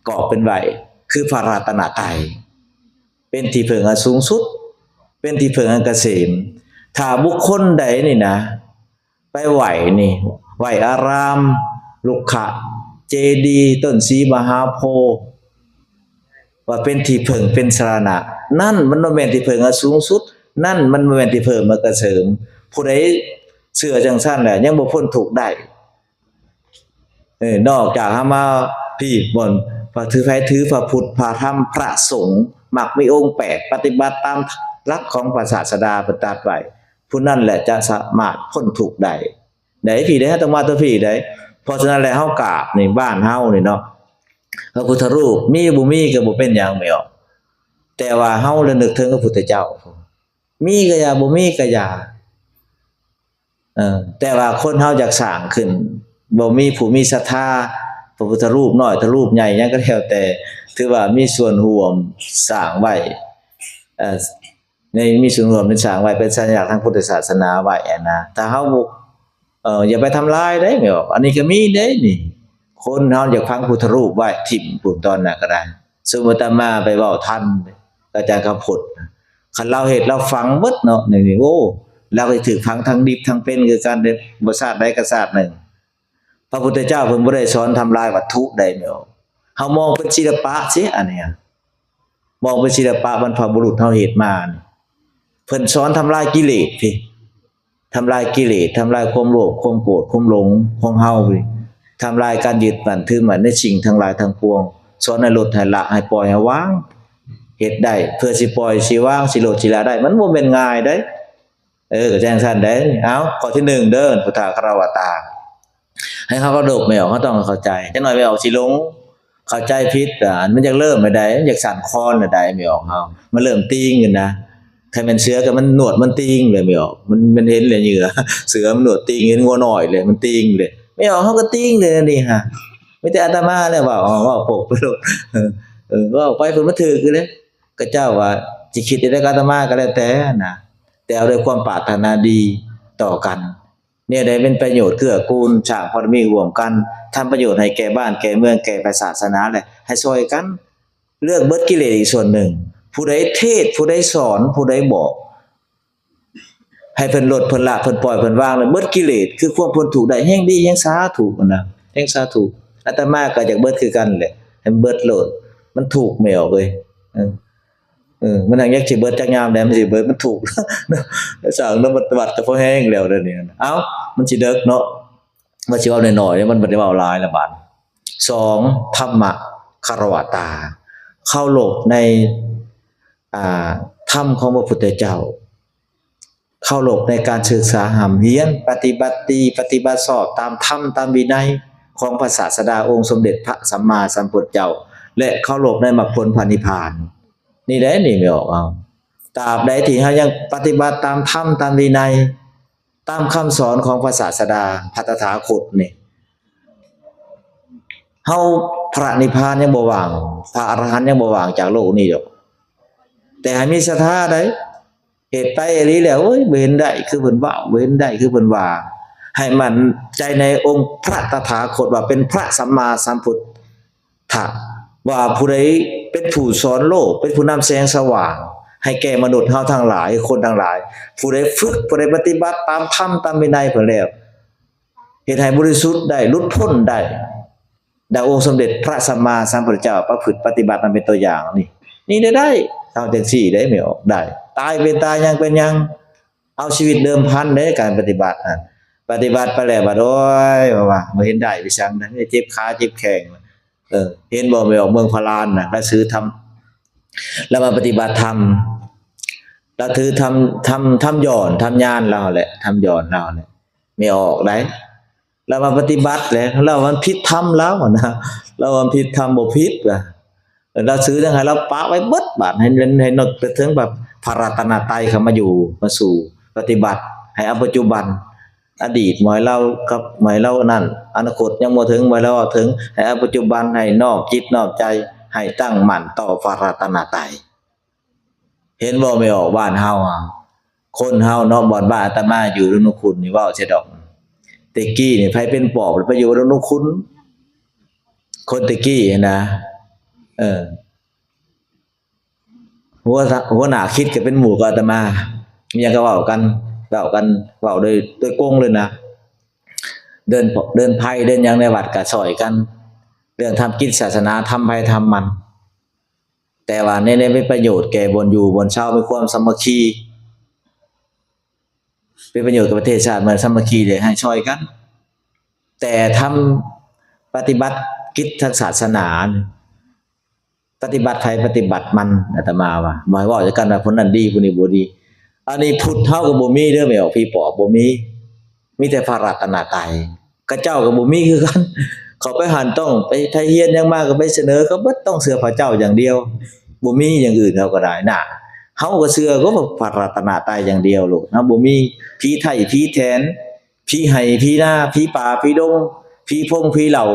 กรอบเป็นไว้คือพระรัตนตรัยเป็นที่พึ่งอันสูงสุดเป็นที่พึ่งอันเกษมถ้าบุคคลใดนี่นะไปไหวนี่ไหวอารามลุกขะเจดีย์ต้นศรีมหาโพธิ์ว่าเป็นที่พึ่งเป็นสรณะนั่นมันบ่แม่นที่พึ่งอันสูงสุดนั่นมันบ่แม่นที่พึ่งมันเกษมผู้ใดเชื่อจังซั่นแหละยังบ่พ้นทุกข์ได้นอกจากเฮามาพี่บ่นพระถือไผถือพระพุทธพระธรรมพระสงฆ์มักมีองค์8ปฏิบัติตามหลักของพระศาสดาประตรัสไว้ผู้นั้นแหละจะสามารถพ้นทุกข์ได้ได้พี่ได้ต้องมาตัวพี่ได้เพราะฉะนั้นแล้วเฮากราบในบ้านเฮานี่เนาะพระพุทธรูปมีบ่มีก็บ่เป็นหยังแม่ออกแต่ว่าเฮาระลึกถึงพระพุทธเจ้ามีก็อย่าบ่มีก็อย่าแต่ว่าคนเฮาอยากสร้างขึ้นบ่มีผู้มีศรัทธาพระพุทธรูปน้อยพระรูปใหญ่หยังก็แล้วแต่ถือว่ามีส่วนร่วมสร้างไว้ในมีส่วนร่วมในสร้างไว้เป็นสัญลักษณ์ทางพุทธศาสนาไว้นะถ้าเฮาอย่าไปทำลายได้แม่นบ่อันนี้ก็มีเด้นี่คนเฮาอยากพังพุทธรูปไว้ทิ่มปุ่นตอนน่ะก็ได้สมมุติอาตมาไปเว้าทันอาจารย์คำพุทธคันเราเฮ็ดเราฟังเบิดเนาะนี่โอ้เราก็ถูกฟังทั้งดิบทั้งเป็นคือกันบ่ชาติใดก็ชาติหนึ่งพระพุทธเจ้าเพิ่นบ่ได้สอนทำลายวัตถุใดแม่นบ่เฮามองเป็นศิลปะซิอันเนี้ยมองเป็นศิลปะบรรพบุรุษเฮาเฮ็ดมานี่เพิ่นสอนทำลายกิเลสพี่ทำลายกิเลสทำลายความโลภความโกรธความหลงของเฮาพี่ทำลายการยึดมั่นถือมั่นในสิ่งทั้งหลายทั้งปวงสอนให้ลดให้ละให้ปล่อยให้วางเฮ็ดได้เพื่อสิปล่อยสิวางสิลดสิละได้มันบ่แม่นง่ายเด้ก็แจ้งซั่นเด้เอาข้อที่1เด้อพุทธคารวตาให้เขาก็ดกแมวเขาต้องเข้าใจจังหน่อยแมวสิหลงเข้าใจผิดมันอยากเริ่มไม่ได้อยากสั่นคอนน่ะได้แมวเฮามันเริ่มติงกันนะใครมันเสือก็มันหนวดมันติงเลยแมวมันเห็นเลยเหยื่อเสือมันหนวดติงเห็นงัวน้อยเลยมันติงเลยแมวเฮาก็ติงเลยนี่ฮะมีแต่อาตมาแล้วว่าว่าปกไปโลดว่าไปเพิ่นมาถือคือเด้ก็เจ้าว่าสิคิดได้กับอาตมาก็แล้วแต่นะแต่เอาด้วยความปรารถนาดีต่อกันเนี่ยได้เป็นประโยชน์เกื้อกูลสร้างพรมีร่วมกันทำประโยชน์ให้แก่บ้านแก่เมืองแก่ศาสนาแหละให้ช่วยกันเลือกเบิดกิเลสอีกส่วนหนึ่งผู้ใดเทศผู้ใดสอนผู้ใดบอกให้เพิ่นลดเพิ่นละเพิ่นปล่อยเพิ่นวางแล้วเบิดกิเลสคือความพ้นทุกข์ได้แห่งดีแห่งสาธุนะแห่งสาธุอาตมาก็อยากเบิดคือกันแหละให้เบิดโลดมันถูกแมวเว้ยมันอยากสิเบิดจักยามได้มันสิเบิดมันถูกสร้างนำบัดก็พอแห้งแล้วเดี๋ยวนี้เอ้ามันสิเดึกเนาะว่าสิเว้าน้อยๆมันบ่ได้เว้าหลายละบาด2ธรรมะคารวตาเข้าโลกในธรรมของพระพุทธเจ้าเข้าโลกในการศึกษาหำเฮียนปฏิบัติดีปฏิบัติชอบตามธรรมตามวินัยของพระศาสดาองค์สมเด็จพระสัมมาสัมพุทธเจ้าและเข้าโลกในมรรคผลพระนิพพานนี่แหละนี่ไม่ออกเอาตราบใดที่เฮายังปฏิบัติตามธรรมตามวินัยตามคำสอนของพระศาสดาพระตถาคตนี่เฮาพระนิพพานยังบ่ว่างพระอรหันต์ยังบ่ว่างจากโลกนี้ดอกแต่ให้มีศรัทธาได้เฮ็ดไปอีหลีแล้วบ่เห็นได้คือเพิ่นว่าบ่เห็นได้คือเพิ่นว่าให้มั่นใจในองค์พระตถาคตว่าเป็นพระสัมมาสัมพุทธะว่าผู้ใดเป็นผู้สอนโลกเป็นผู้นำแสงสว่างให้แก่มนุษย์เฮาทั้งหลายคนทั้งหลายผู้ใดฝึกผู้ใดปฏิบัติตามธรรมตามวินัยเพิ่นแล้วเฮ็ดให้บริสุทธิ์ได้หลุดพ้นได้ดังองค์สมเด็จพระสัมมาสัมพุทธเจ้าประพฤติปฏิบัตินั้นเป็นตัวอย่างนี่ได้เอาจังซี่ได้ไม่ออกได้ตายเป็นตายยังเป็นยังเอาชีวิตเดิมพันเด้การปฏิบัติปฏิบัติไปแล้วบัดโอ้ยว่าบ่เห็นได้ไปซังนะเจ็บขาเจ็บแข้งเห็นบ่ไม่ออกเมืองพารานน่ะแล้วซื้อทำแล้วมาปฏิบัติธรรมแล้วถือทำย้อนทำญาณเราแหละทำย้อนเราแหละไม่ออกได้แล้วมาปฏิบัติแหละแล้วมันผิดธรรมแล้วนะแล้วมันผิดธรรมบ่ผิดล่ะเราซื้อจังไห้เราปะไว้เบิดบาดให้นึกไปถึงแบบพระรัตนตรัยเข้ามาอยู่มาสู่ปฏิบัติให้เอาปัจจุบัน อดีตหมายเล่ากับหมายเล่านั่นอนาคตยังบ่ถึงหมายเล่าถึงให้เอาปัจจุบันให้นอบจิตนอบใจให้ตั้งมั่นต่อพระรัตนตรัยเห็นบ่ไม่ออกบ้านเฮาอะคนเฮาเนาะบ่อนบ้านอาตมาอยู่รุ่นคุณนี่เว้าเสียดอกแต่กี้นี่ไผเป็นปอบไปอยู่รุ่นคุณคนแต่กี้นะเออหัวหน้าคิดก็เป็นหมู่กับอาตมามีหยังก็เว้ากันเว้าโดยกงเลยนะเดินไผเดินหยังในวัดก็ช่วยกันเรื่องทำกิจศาสนาทำไผทำมันแต่ว่าในเป็นประโยชน์แก่บนอยู่บนเช้ามีความสามัคคีเป็นประโยชน์กับประเทศชาติมันสามัคคีเลยให้ช่วยกันแต่ทำปฏิบัติกิจทางศาสนาปฏิบัติใครปฏิบัติมันอาตมาว่าหมายว่าจะกันว่าคนนั้นดีคนนี้บ่ดีอันนี้พุทธเฮาก็บ่มีเด้อแม่ออกพี่ปอบบ่มีแต่พระรัตนตรัยกระเจ้าก็บ่มีคือกันเขาไปหันต้องไปไทเฮียนยังมากก็ไปเสนอก็บ่ต้องเชื่อพระเจ้าอย่างเดียวบ่มีอย่างอื่นเขาก็ได้น่ะเฮาก็เชื่อก็พระรัตนตรัยอย่างเดียวลูกนะบ่มีผีไทยผีแทนผีไห้ผีนาผีป่าผีดงผีพงผีเหล่า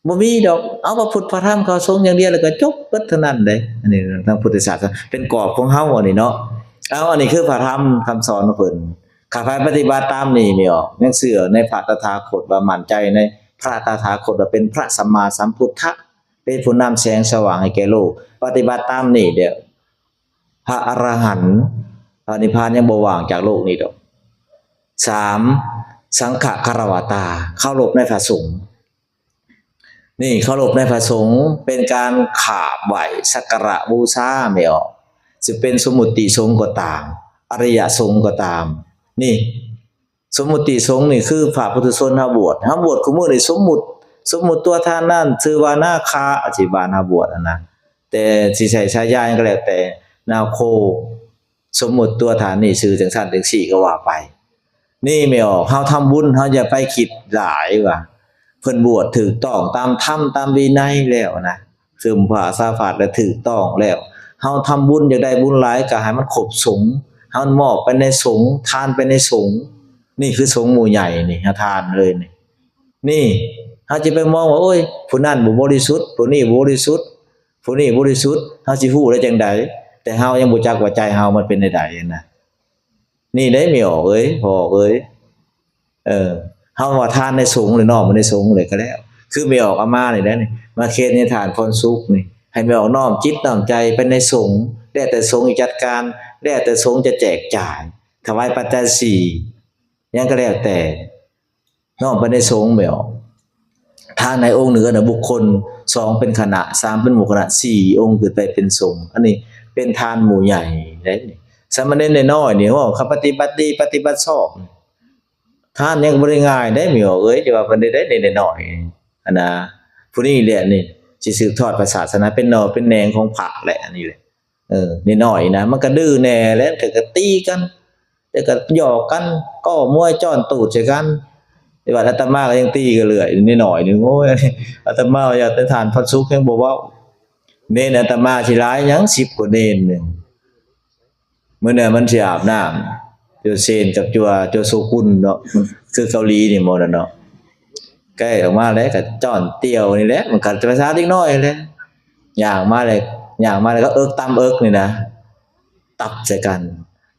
บ่มีดอกเอาพระพุทธพระธรรมพระสงฆ์อย่างเดียวแล้วก็จบเบิดเท่านั้นเด้อันนี้ทางพุทธศาสนาเป็นกรอบของเฮาอันนี้เนาะเอาอันนี้คือพระธรรมคำสอนของเพิ่นข้าพเจ้าปฏิบัติตามนี่ไม่ออกยังเชื่อในพระตถาคตว่ามั่นใจในพระตถาคตว่าเป็นพระสัมมาสัมพุทธะเป็นผู้นำแสงสว่างให้แก่โลกปฏิบัติตามนี่เดี๋ยวพระอรหันต์พระนิพพานยังบ่ว่างจากโลกนี้ดอก3สังฆคารวตาเคารพในพระสงฆ์นี่เคารพในพระสงฆ์เป็นการขาบไหว้สักการะบูชาไม่ออกจะเป็นสมมุติสงฆ์ก็ตามอริยสงฆ์ก็ตามนี่สมมุติสงฆ์นี่คือพระพุทธชนเฮาบวชคุมื้อนี่สมมุติตัวท่านนั้นชื่อว่านาคาอธิบาลเฮาบวชนะแต่สิใช้ฉายาก็แล้วแต่นาโคสมมุติตัวท่านนี่ชื่อจังซั่นจังซี่ก็ว่าไปนี่ไม่ออกเฮาทำบุญเฮาอย่าไปคิดหลายว่าเพิ่นบวชถูกต้องตามธรรมตามวินัยแล้วนะซึมผ้าสาฟาดแล้วถูกต้องแล้วเฮาทำบุญอยากได้บุญหลายก็ให้มันครบสงฆ์เฮามอบไปในสงฆ์ทานไปในสงฆ์นี่คือสงฆ์หมู่ใหญ่นี่ทานเลยนี่เฮาสิไปมองว่าโอ้ยผู้นั้นบ่บริสุทธิ์ผู้นี้บ่บริสุทธิ์ผู้นี้บริสุทธิ์เฮาสิฮู้ได้จังได๋แต่เฮายังบ่จักว่าใจเฮามันเป็นใดๆนะนี่ได้ไม่ออกเอ้ยพอเอ้ยเฮาว่าทานในสงฆ์หรือนอกมาในสงฆ์เลยก็แล้วคือไม่ออกอาม่านี่แหละนี่มาเขตในทานพรสุขนี่ให้ไม่ออกน้อมจิตน้อมใจไปในสงฆ์แล้วแต่สงฆ์จัดการแล้วแต่สงฆ์จะแจกจ่ายถวายปัจจัย4ยังก็แล้วแต่น้อมไปในสงฆ์ไม่ออกทานในองค์1น่ะบุคคล2เป็นคณะ3เป็นหมู่คณะ4องค์ขึ้นไปเป็นสงฆ์อันนี้เป็นทานหมู่ใหญ่ได้นี่สามเณรน้อยๆนี่ว่าเขาปฏิบัติดีปฏิบัติชอบทานยังบ่ได้ง่ายได้แม่ออกเอ้ยจะว่าเพิ่นได้น้อยๆอันน่ะผู้นี้แหละนี่สิสืบทอดพระศาสนาเป็นหน่อเป็นแหนงของพระแหละอันนี้แหละน้อยๆนะมันก็ดื้อแน่แล้วแต่ก็ตีกันแต่ก็หยอกกันก็มวยจ้อนตูดใส่กันแต่ว่าอาตมาก็ยังตีกันเรื่อยนิดหน่อยนึงโอ้ยอาตมาอยากไปทานพระสุขยังบ่เว้าเน้นอาตมาสิหลายหยัง10กว่าเน้นนึงมื้อนั้นมันสิอาบน้ำจัวเซนกับจัวโซกุนเนาะคือเกาหลีนี่หมดเนาะใกล้ออกมาแล้วก็จ้อนเตี้ยวนี่แหละมันก็ภาษาเด็กน้อยแหละย่างมาเลยก็เอิกตำเอิกนี่นะตับใส่กัน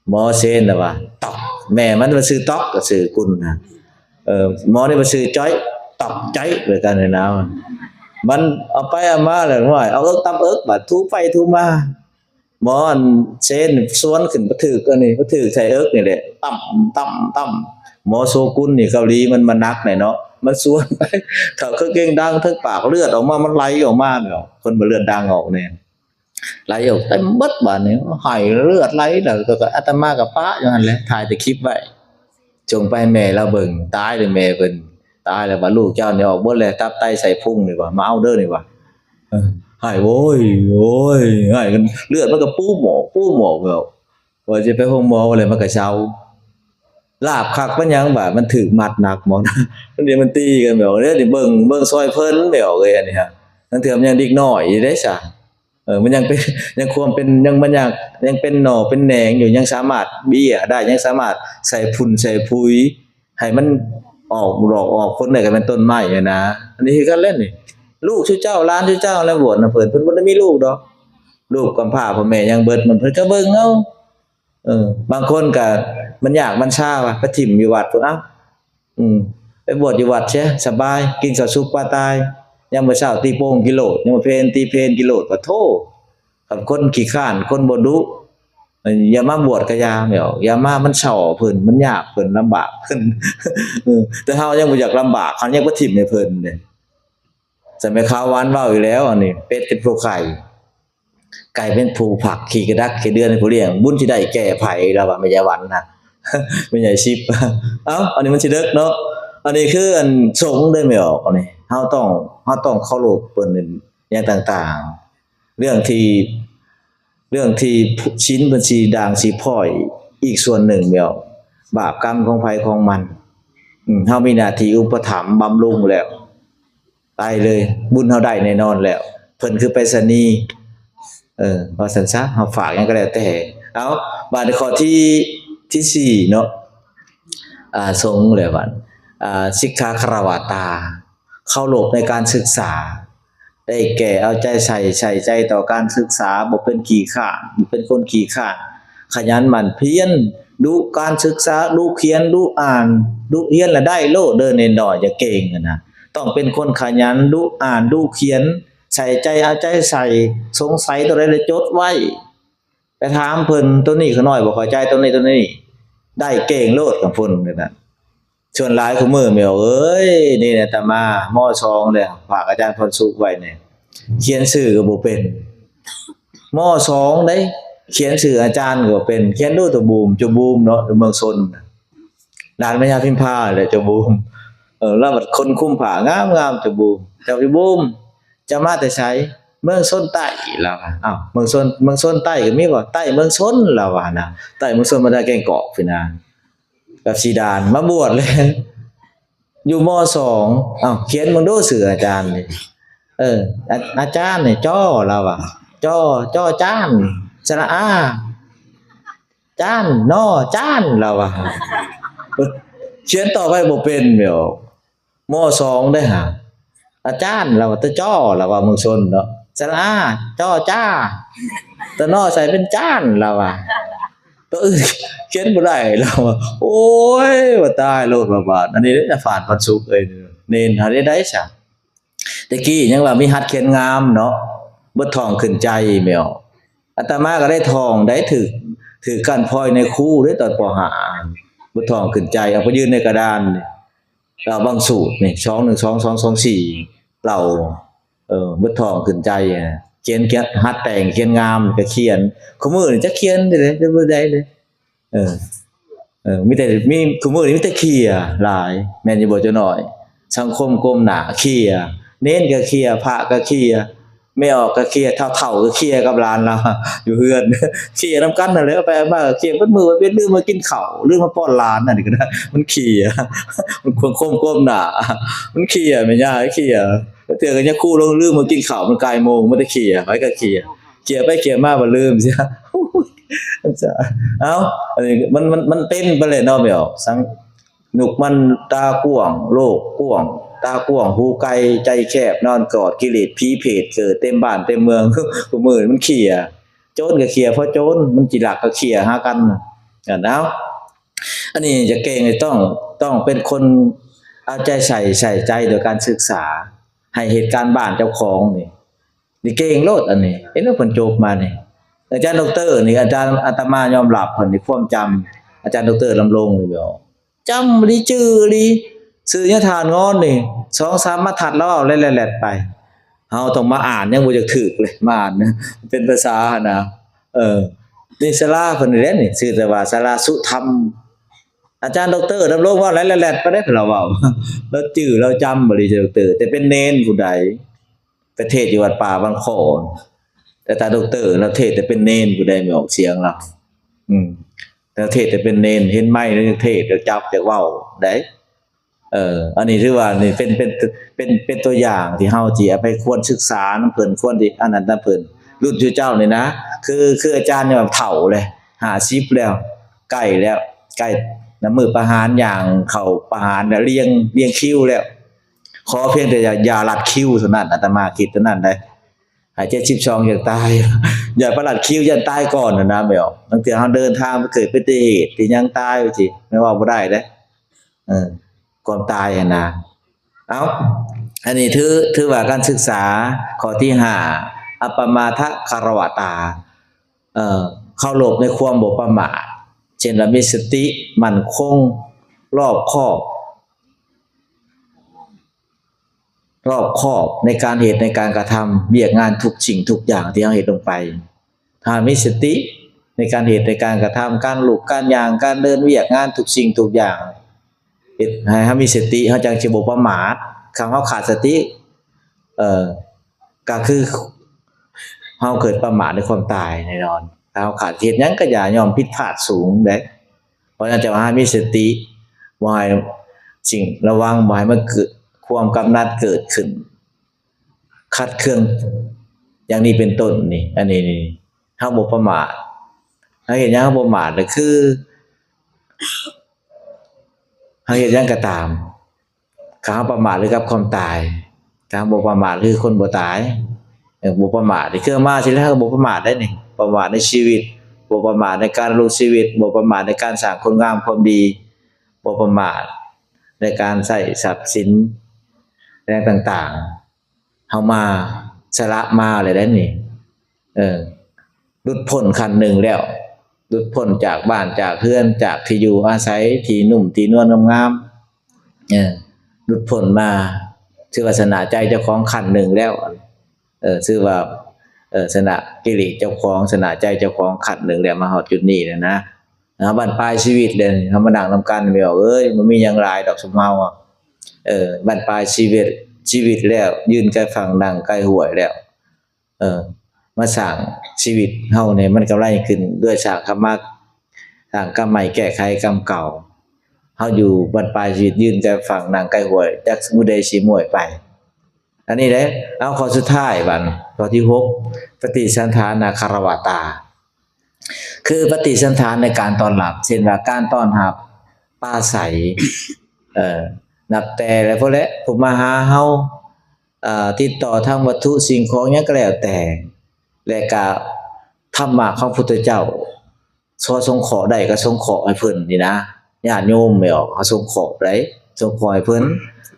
หมอเซนน่ะว่าตอกแม่มันว่าชื่อตอกก็ชื่อกุนนะหมอนี่ว่าชื่อจ้อยตอกจ้อยเหมือนกันเลยนะมันเอาไปเอามาแล้วว่าเอาเอิกตำเอิกบัดทูไปทูมาหมอเซนสวนขึ้นบ่ถึกอันนี้บ่ถึกใส่เอิกนี่แหละตั้มหมอโซกุนนี่เกาหลีมันนักหน่อยเนาะมันสวนไปถ้าคือเก่งดังทั้งปากเลือดออกมามันไหลออกมาเนาะคนบ่เลือดดังออกเนี่ยไหลออกเต็มเบิดบาดนี้ไหเลือดไหลแล้วก็อาตมากับป้าอย่างนั้นแหละถ่ายแต่คลิปไว้จงไปแม่เราเบิ่งตายเลยแม่เพิ่นตายแล้วว่าลูกเจ้านี่ออกเบิดแล้วตับไตใส่พุงนี่ว่ามาเอาเด้อนี่ว่าหายโอ้ยหายกันเลือดมันก็ปู้หมอกแบบว่าจะไปห้องหมออะไรมันก็เช้าลาบคักมันยังบาดมันถึกมัดหนักหมอมันเดี๋ยวมันตีกันแบบเด้อนี่เบิ่งซอยเพิ่นแล้วเอ้ยอันนี้ฮะทั้งเทื่อมันยังเด็กน้อยอยู่เด้ซะ มันยังเป็นยังความเป็นยังมันยังเป็นหน่อเป็นแหนงอยู่ยังสามารถเบี้ยได้ยังสามารถใส่พุ่นใส่ปุ๋ยให้มันออกดอกออกผลได้ก็เป็นต้นไม้อะนะอันนี้คือการเล่นนี่ลูกชื่อเจ้าหลานชื่อเจ้าแล้วบวชน่ะเพิ่นบ่ได้มีลูกดอกลูกกำพร้าพ่อแม่ยังเบิดมันเพิ่นก็เบิ่งเอาบางคนก็มันยากมันช้าว่ะไปถิ่มอยู่วัดพุ่นเอ้าไปบวชอยู่วัดเสียสบายกินข้าวสุกปลาตายยามมื้อเช้าตีโป่งกิโลยามมื้อเพลตีเพลกิโลปะโธกับคนขี้คร้านคนบ่ดุอย่ามาบวชก็อย่าแม่วอย่ามามันเฉาะเพิ่นมันยากเพิ่นลำบากเพิ่นแต่เฮายังบ่อยากลำบากเฮายังบ่ทิ่มให้เพิ่นเด้จะไม่ข้าวหวานเว้าอยู่แล้วอันนี้เป็ดเป็นผู้ไก่เป็นผู้ผักขี่กระดักขี่เดือนให้ผู้เลี้ยงบุญสิได้แก่ไผแล้วว่าแม่ยายวันน่ะแม่ใหญ่ชิปเอ้าอันนี้มันสิเด็กเนาะอันนี้คืออันสงฆ์ได้ไม่ออกอันนี้เฮาต้องเคารพเพิ่นอย่างต่างๆเรื่องที่ชิ้นเพิ่นสิด่างสิพ้อยอีกส่วนหนึ่งแม่บาปกรรมของไผของมันเฮามีหน้าที่อุปถัมภ์บำรุงแล้วตายเลยบุญเฮาได้แน่นอนแล้วเพิ่นคือไปรษณีย์ว่าซั่นซะเฮาฝากหยังก็แล้วแต่เอาบัดข้อที่4เนาะสงฆ์แล้วบัดสิกขาคารวะตาเคารพในการศึกษาได้แก่เอาใจใส่ใจต่อการศึกษาบ่เป็นขี้คร้านบ่เป็นคนขี้คร้านขยันหมั่นเพียรดูการศึกษาดูเขียนดูอ่านดูเรียนแล้วได้โลดเด้อน้อยๆอย่าเก่งนะต้องเป็นคนขยันดูอ่านดูเขียนใส่ใจเอาใจใส่สงสัยตัวใดเลยจดไว้ไปถามเพิ่นตัวนี้เขาน้อยบ่เข้าใจตัวนี้ได้เก่งโลดกับเพิ่นนั่นน่ะส่วนหลายคู่มื้อแม่เอ้ยนี่น่ะอาตมาม.2 เลยฝากอาจารย์พรสุขไว้เนี่ยเขียนชื่อก็บ่เป็นม.2 เด้เขียนชื่ออาจารย์ก็บ่เป็นเขียนดูตัวบูมจบูมเนาะเมืองชนด่านแม่ย่าพิมพาแหละจบูมแล้วบัดคนคุมผ้างามๆจบูมเจ้าพี่บูมจะมาแต่ไสเมืองชนใต้ล่ะว่าอ้าวเมืองชนใต้ก็มีบ่ใต้เมืองชนล่ะว่านะใต้เมืองชนมาได้แก่งกอกพี่นากับสีดานมาบวชเลยอยู่ม.2 อ้าวเขียนมึงดูชื่ออาจารย์นี่อาจารย์นี่จ้อล่ะว่าจ้อจานสระอาจานนอจานล่ะว่าเขียนต่อไปบ่เป็นแม่ม.2 ได้หาอาจารย์เราตะจ้อเราว่าเมืองชนเนาะสระอาจ้อจ้าตะนอใส่เป็นจานเราว่าตัวอื่นเขียนบ่ได้เราโอ้ยว่าตายโลดบาดอันนี้จะฝาดพันสุกเอ้ยเน้นหาได้ซะตะกี้ยังว่ามีหัดเขียนงามเนาะบ่ท่องขึ้นใจแม่อาตมาก็ได้ท่องได้ถือกันพลอยในครูด้วยตอนป .5 บ่ท่องขึ้นใจเอาไปยืนในกระดานนี่เราบางสูตรนี่21224เราบ่ท่องขึ้นใจเขียนหัดแต่งเขียนงามก็เขียนคู่มื้อนี่จักเขียนได้เลยบ่ได้เลยมีแต่มีคู่มื้อนี่มีแต่เขียหลายแม่นอยู่บ่จักหน่อยสังคมก้มหน้าเขียเน้นก็เขียพระก็เขียไม่ออกก็เขียเฒ่าๆก็เขียกับหลานเราอยู่เฮือนเขียนำกันนั่นแหละไปมาเขียเบิดมื้อเว้นลืมมากินข้าวลืมมาป้อนหลานนั่นก็ได้มันเขียมันควรก้มหน้ามันเขียแม่ย่าเขียเทื่อก็ยังคู่ลงลืมมากินข้าวมันกายโมงมันได้เขียไว้ก็เขียไปเขียมาบ่ลืมเสียเอ้าอันนี้มันเป็นไปเลยเนาะแม่สังนุกมันตากว้างโลกกว้างตากว้างหูไกลใจแคบนอนกอดกิเลสผีเพศเกิดเต็มบ้านเต็มเมืองผู้มื้อมันเขียโจรก็เขียเพราะโจรมันจิรักก็เขียหากันเอ้าอันนี้จะเก่งต้องเป็นคนเอาใจใส่ใจโดยการศึกษาให้เหตุการณ์บ้านเจ้าของนี่เก่งโลดอันนี้เห็นว่าเพิ่นจบมานี่อาจารย์ดอกเตอร์นี่อาจารย์อาตมายอมรับเพิ่นนี่ความจำอาจารย์ดอกเตอร์ลำลงนี่บ่จำดีจื้อดีซื้อยะทานงอนนี่ 2-3 บรรทัดแล้วเอาแล่ๆๆไปเฮาต้องมาอ่านยังบ่จักถูกเลยมาอ่านนะเป็นภาษานะนี่ศาลาเพิ่นนี่แหละนี่ชื่อแต่ว่าศาลาสุธรรมอาจารย์ดอกเตอร์ดำรงว่าแล่ๆๆไปได้เราเว้าเราจื้อเราจำบ่ได้ดอกเตอร์แต่เป็นเณรผู้ใดประเทศอยู่วัดป่าบางขอนแต่ตาดอกเตอร์เราเทศแต่เป็นเณรผู้ใดไม่ออกเสียงเราแต่เทศแต่เป็นเณรเห็นไม้แล้วเทศแล้วจับจักเว้าได้อันนี้ถือว่านี่เป็นตัวอย่างที่เฮาสิเอาไปควรศึกษานำเพิ่นควรที่อันนั้นนำเพิ่น รุ่นชื่อเจ้านี่นะคืออาจารย์เนี่ยแบบเฒ่าเลย50แล้วใกล้แล้วใกล้น้ำมือประหารอย่างเข้าประหารแล้วเรียงคิวแล้วขอเพียงแต่อย่าลัดคิวเท่านั้นอาตมาคิดเท่านั้นได้หาย72อยากตาย อย่าประลัดคิวอย่าตายก่อนนะแม่ออบางทีเฮาเดินทางไปเกิดอุบัติเหตุที่ยังตายว่าสิไม่ว่าบ่ได้เด้ก่อนตายอะนะเอาอันนี้ถือว่าการศึกษาข้อที่5อัปปมาทะคารวตาเคารพในความบ่ประมาทเช่นว่ามีสติมั่นคงรอบคอบในการเหตุในการกระทำเวียกงานทุกสิ่งทุกอย่างที่เราเฮ็ดลงไปถ้ามีสติในการเหตุในการกระทำการลุกการย่างการเดินเวียกงานทุกสิ่งทุกอย่างเฮ็ดให้เฮามีสติเฮาจังสิบ่ประมาทคำเฮาขาดสติก็คือเฮาเกิดประมาทในความตายแน่นอนถ้าเฮาขาดเหตุหยังก็อย่ายอมผิดพลาดสูงเด้เพราะฉะนั้นจะว่าให้มีสติบ่ให้สิ่งระวังบ่ให้มันเกิดความกำนัดเกิดขึ้นคัดเครื่องอย่างนี้เป็นต้นนี่อันนี้นี่เฮาบ่ประมาทเฮาเฮ็ดหยังเฮาบ่ประมาทก็คือเฮาเฮ็ดหยังก็ตามถ้าเฮาประมาทหรือกับความตายถ้าบ่ประมาทคือคนบ่ตายบ่ประมาทนี่คือมาสิแล้วบ่ประมาทได้นี่ประมาทในชีวิตบ่ประมาทในการรู้ชีวิตบ่ประมาทในการสร้างคุณงามความดีบ่ประมาทในการใช้ทรัพย์สินแรงต่างๆเฮามาสละมาเลยได้นี่หลุดพ้นขั้นหนึ่งแล้วหลุดพ้นจากบ้านจากเรือนจากที่อยู่อาศัยที่นุ่มที่นวลงามๆหลุดพ้นมาชื่อว่าสนะใจเจ้าของขั้นหนึ่งแล้วชื่อว่าสนะกิเลสเจ้าของสนะใจเจ้าของขั้นหนึ่งแล้วมาฮอดจุดนี้นะบั้นปลายชีวิตเลยเฮามานั่งนำกันแม่เอ้ยมันมีหยังหลายดอกสมเฮาบั้นปลายชีวิตแล้วยืนใกล้ฝั่งนั่งใกล้ห้วยแล้วมาสร้างชีวิตเฮาเนี่ยมันกำไรขึ้นด้วยสร้างกรรมใหม่แก้ไขกรรมเก่าเฮาอยู่บั้นปลายชีวิตยืนใกล้ฝั่งนั่งใกล้ห้วยจักมื้อใดสิม่วยไปอันนี้เด้เอาข้อสุดท้ายบัดข้อที่6ปฏิสันทานาคารวตาคือปฏิสันทานในการต้อนรับเช่นว่าการต้อนรับปราศัยนับแต่แล้วพวกนี้ผู้มาหาเฮาติดต่อทางวัตถุสิ่งของหยังก็แล้วแต่และก็ธรรมะของพุทธเจ้าสงเคราะห์ได้ก็สงเคราะห์ให้เพิ่นนี่นะญาติโยมไม่ออกเขาสงเคราะห์ได้สงเคราะห์ให้เพิ่น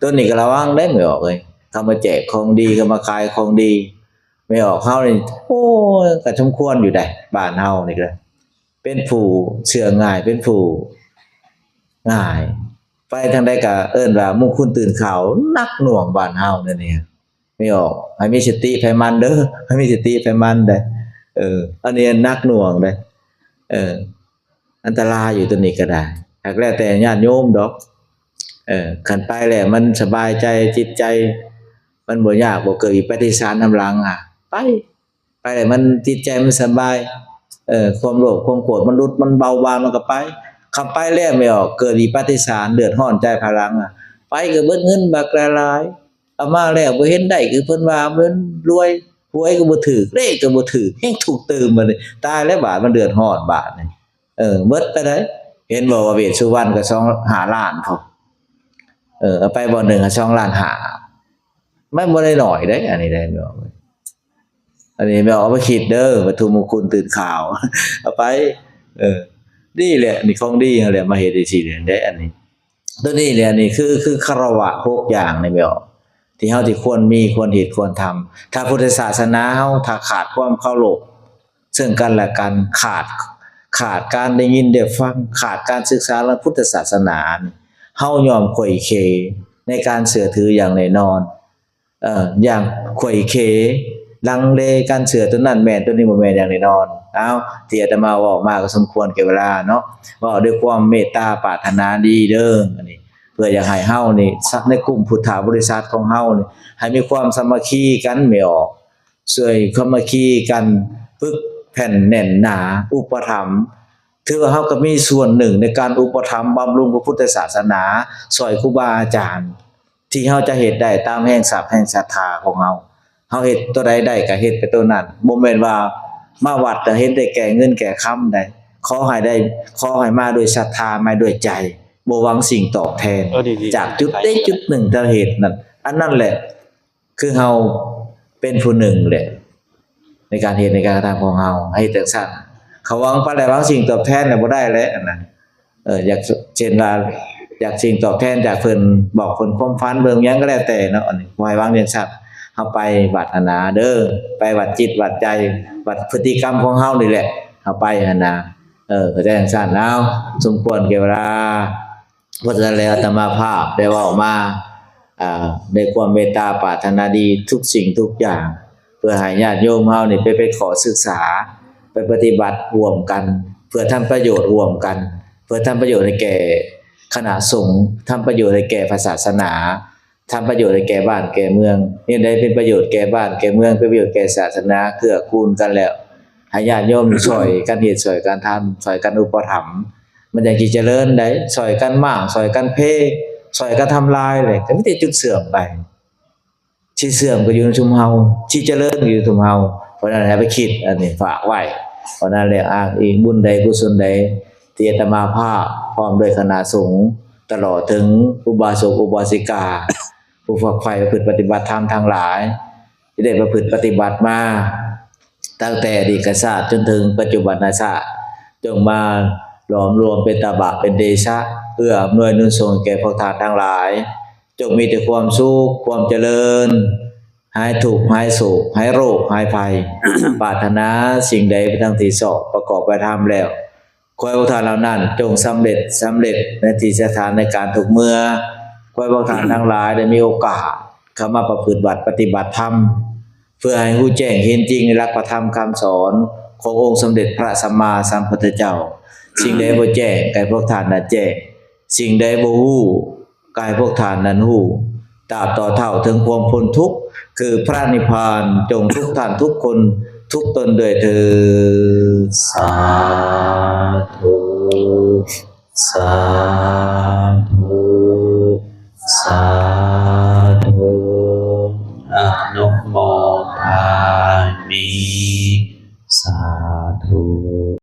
ตัวนี้ก็ระวังได้ไม่ออกเลยทำมาแจกของดีก็มาขายของดีไม่ออกเฮานี่โอ้ก็สมควรอยู่ได้บ้านเฮานี่ก็เป็นผู้เชื่อง่ายเป็นผู้ง่ายไปทางใดก็เอิ้นว่ามุคุณตื่นข่าวนักหน่วงบ้านเฮานั่นนี่ไม่ออกให้มีสติไผมันเด้อให้มีสติไผมันได้อันนี้นักหน่วงได้อันตรายอยู่ตัวนี้ก็ได้หากแล้วแต่ญาติโยมดอกคันไปแล้วมันสบายใจจิตใจมันบ่ยากบ่เกิดวิปฏิสารนำหลังไปแล้วมันจิตใจมันสบายความโลภความโกรธมันลดมันเบาบางมันก็ไปคำไปแล้วไม่ออกเกิดวิปฏิสารเดือดร้อนใจพลังไปก็เบิดเงินบักหลายๆเอามาแล้วบ่เห็นได้คือเพิ่นว่าเพิ่นรวยหวยก็บ่ถูกเลขก็บ่ถูกแฮงถูกตื่มบัดนี้ตายแล้วบาดมันเดือดร้อนบาดนี่เบิดไปได้เห็นบ่ว่าเวชสุวรรณก็2-5 ล้านพอเอาไปบ่หนึ่งก็2.5 ล้านมันบ่ได้น้อยเด้อันนี้ได้บ่อันนี้ไม่เอาไปคิดเด้อวัตถุมงคลตื่นข่าวเอาไปนี่แหละนี่ของดีนั่นแหละมาเฮ็ดได้สิได้อันนี้ตัวนี้แหละนี่คือคารวะ6อย่างนี่แม่ที่เฮาที่ควรมีควรเฮ็ดควรทำถ้าพุทธศาสนาเฮาถ้าขาดความเคารพซึ่งกันและกันขาดการได้ยินได้ฟังขาดการศึกษาเรื่องพุทธศาสนาเฮายอมข่อยเขในการเชื่อถืออย่างแน่นอนอย่างข่อยเขลังเลการเชื่อตัวนั้นแม่นตัวนี้บ่แม่นอย่างแน่นอนที่อาตมาเว้ามาก็สมควรแก่เวลาเนาะเว้าด้วยความเมตตาปรารถนาดีเด้ออันนี้เพื่ออยากให้เฮานี่ในกลุ่มพุทธบริษัทของเฮานี่ให้มีความสามัคคีกันไม่ออกช่วยสามัคคีกันปึกแผ่นแน่นหนาอุปถัมภ์ถือว่าเฮาก็มีส่วนหนึ่งในการอุปถัมภ์บำรุงพระพุทธศาสนาช่วยครูบาอาจารย์ที่เฮาจะเฮ็ดได้ตามแห่งทรัพย์แห่งศรัทธาของเฮา เฮาเฮ็ดตัวใดได้ก็เฮ็ดไปตัวนั้นบ่แม่นว่ามาวัดแต่เฮ็ดได้แก่เงินแก่คำได้ขอให้ได้ขอให้มาด้วยศรัทธามาด้วยใจบ่หวังสิ่งตอบแทนจากจุดใดจุดหนึ่งที่เฮ็ดนั่นอันนั้นแหละคือเฮาเป็นผู้หนึ่งแหละในการเฮ็ดในการกระทำของเฮาให้จังซั่นเขาหวังปานใดหวังสิ่งตอบแทนน่ะบ่ได้แล้วอันนั้นอยากเช่นว่าอยากสิ่งตอบแทนจากเพิ่นบอกเพิ่นความฝันเบิ่งหยังก็แล้วแต่เนาะอันนี้บ่ให้หวังจังซั่นเฮาไปวัดหันนะเด้อไปวัดจิตวัดใจวัดพฤติกรรมของเฮานี่แหละเฮาไปหันนะก็ได้จังซั่นเอาสมควรแก่เวลาเพราะฉะนั้นแล้วอาตมาภาพได้เว้ามาด้วยความเมตตาปรารถนาดีทุกสิ่งทุกอย่างเพื่อให้ญาติโยมเฮานี่ไปขอศึกษาไปปฏิบัติร่วมกันเพื่อทำประโยชน์ร่วมกันเพื่อทำประโยชน์ให้แก่คณะสงฆ์ทำประโยชน์ให้แก่ศาสนาทำประโยชน์ให้แก่บ้านแก่เมืองนี่ได้เป็นประโยชน์แก่บ้านแก่เมืองเป็นประโยชน์แก่ศาสนาเกื้อกูลกันแล้วให้ญาติโยมช่วยกันเฮ็ดช่วยกันทำช่วยกันอุปถัมภ์มันจังสิเจริญได้ช่วยกันมั่งช่วยกันเพช่วยกันทำลายเลยก็มีแต่จุดเสื่อมไปที่เสื่อมก็อยู่ในชุมเฮาที่เจริญก็อยู่ในชุมเฮาเพราะนั้นให้ไปคิดอันนี้ฝากไว้เพราะนั้นแหละอ้างอิงบุญใดกุศลใดที่อาตมาภาพพร้อมด้วยคณะสงฆ์ตลอดถึงอุบาสกอุบาสิกาผู้ฝักใฝ่ประพฤติปฏิบัติธรรมทั้งหลายที่ได้ประพฤติปฏิบัติมาตั้งแต่อดีตชาติจนถึงปัจจุบันชาติจงมาหลอมรวมเป็นตบะเป็นเดชะเพื่ออำนวยหนุนส่งแก่พวกท่านทั้งหลายจงมีแต่ความสุขความเจริญหายทุกข์หายโศกหายโรคหายภัย ปรารถนาสิ่งใดไปทั้งที่สอบประกอบไปทำแล้วขอให้พวกท่านเหล่านั้นจงสำเร็จในที่สถานในการทุกเมื่อขอให้พวกท่านทั้งหลายได้มีโอกาสเข้ามาประพฤติปฏิบัติธรรมเพื่อให้รู้แจ้งเห็นจริงในหลักพระธรรมคำสอนขององค์สมเด็จพระสัมมาสัมพุทธเจ้าสิ่งใดบ่แจ้งกายพวกท่านนั้นแจ้งสิ่งใดบ่ฮู้กายพวกท่านนั้นฮู้ตราบต่อเท่าถึงความพ้นทุกข์คือพระนิพพานจงทุกท่านทุกคนทุกตนด้วยเถิดสาธุสาธุสาธุนะโมทามิ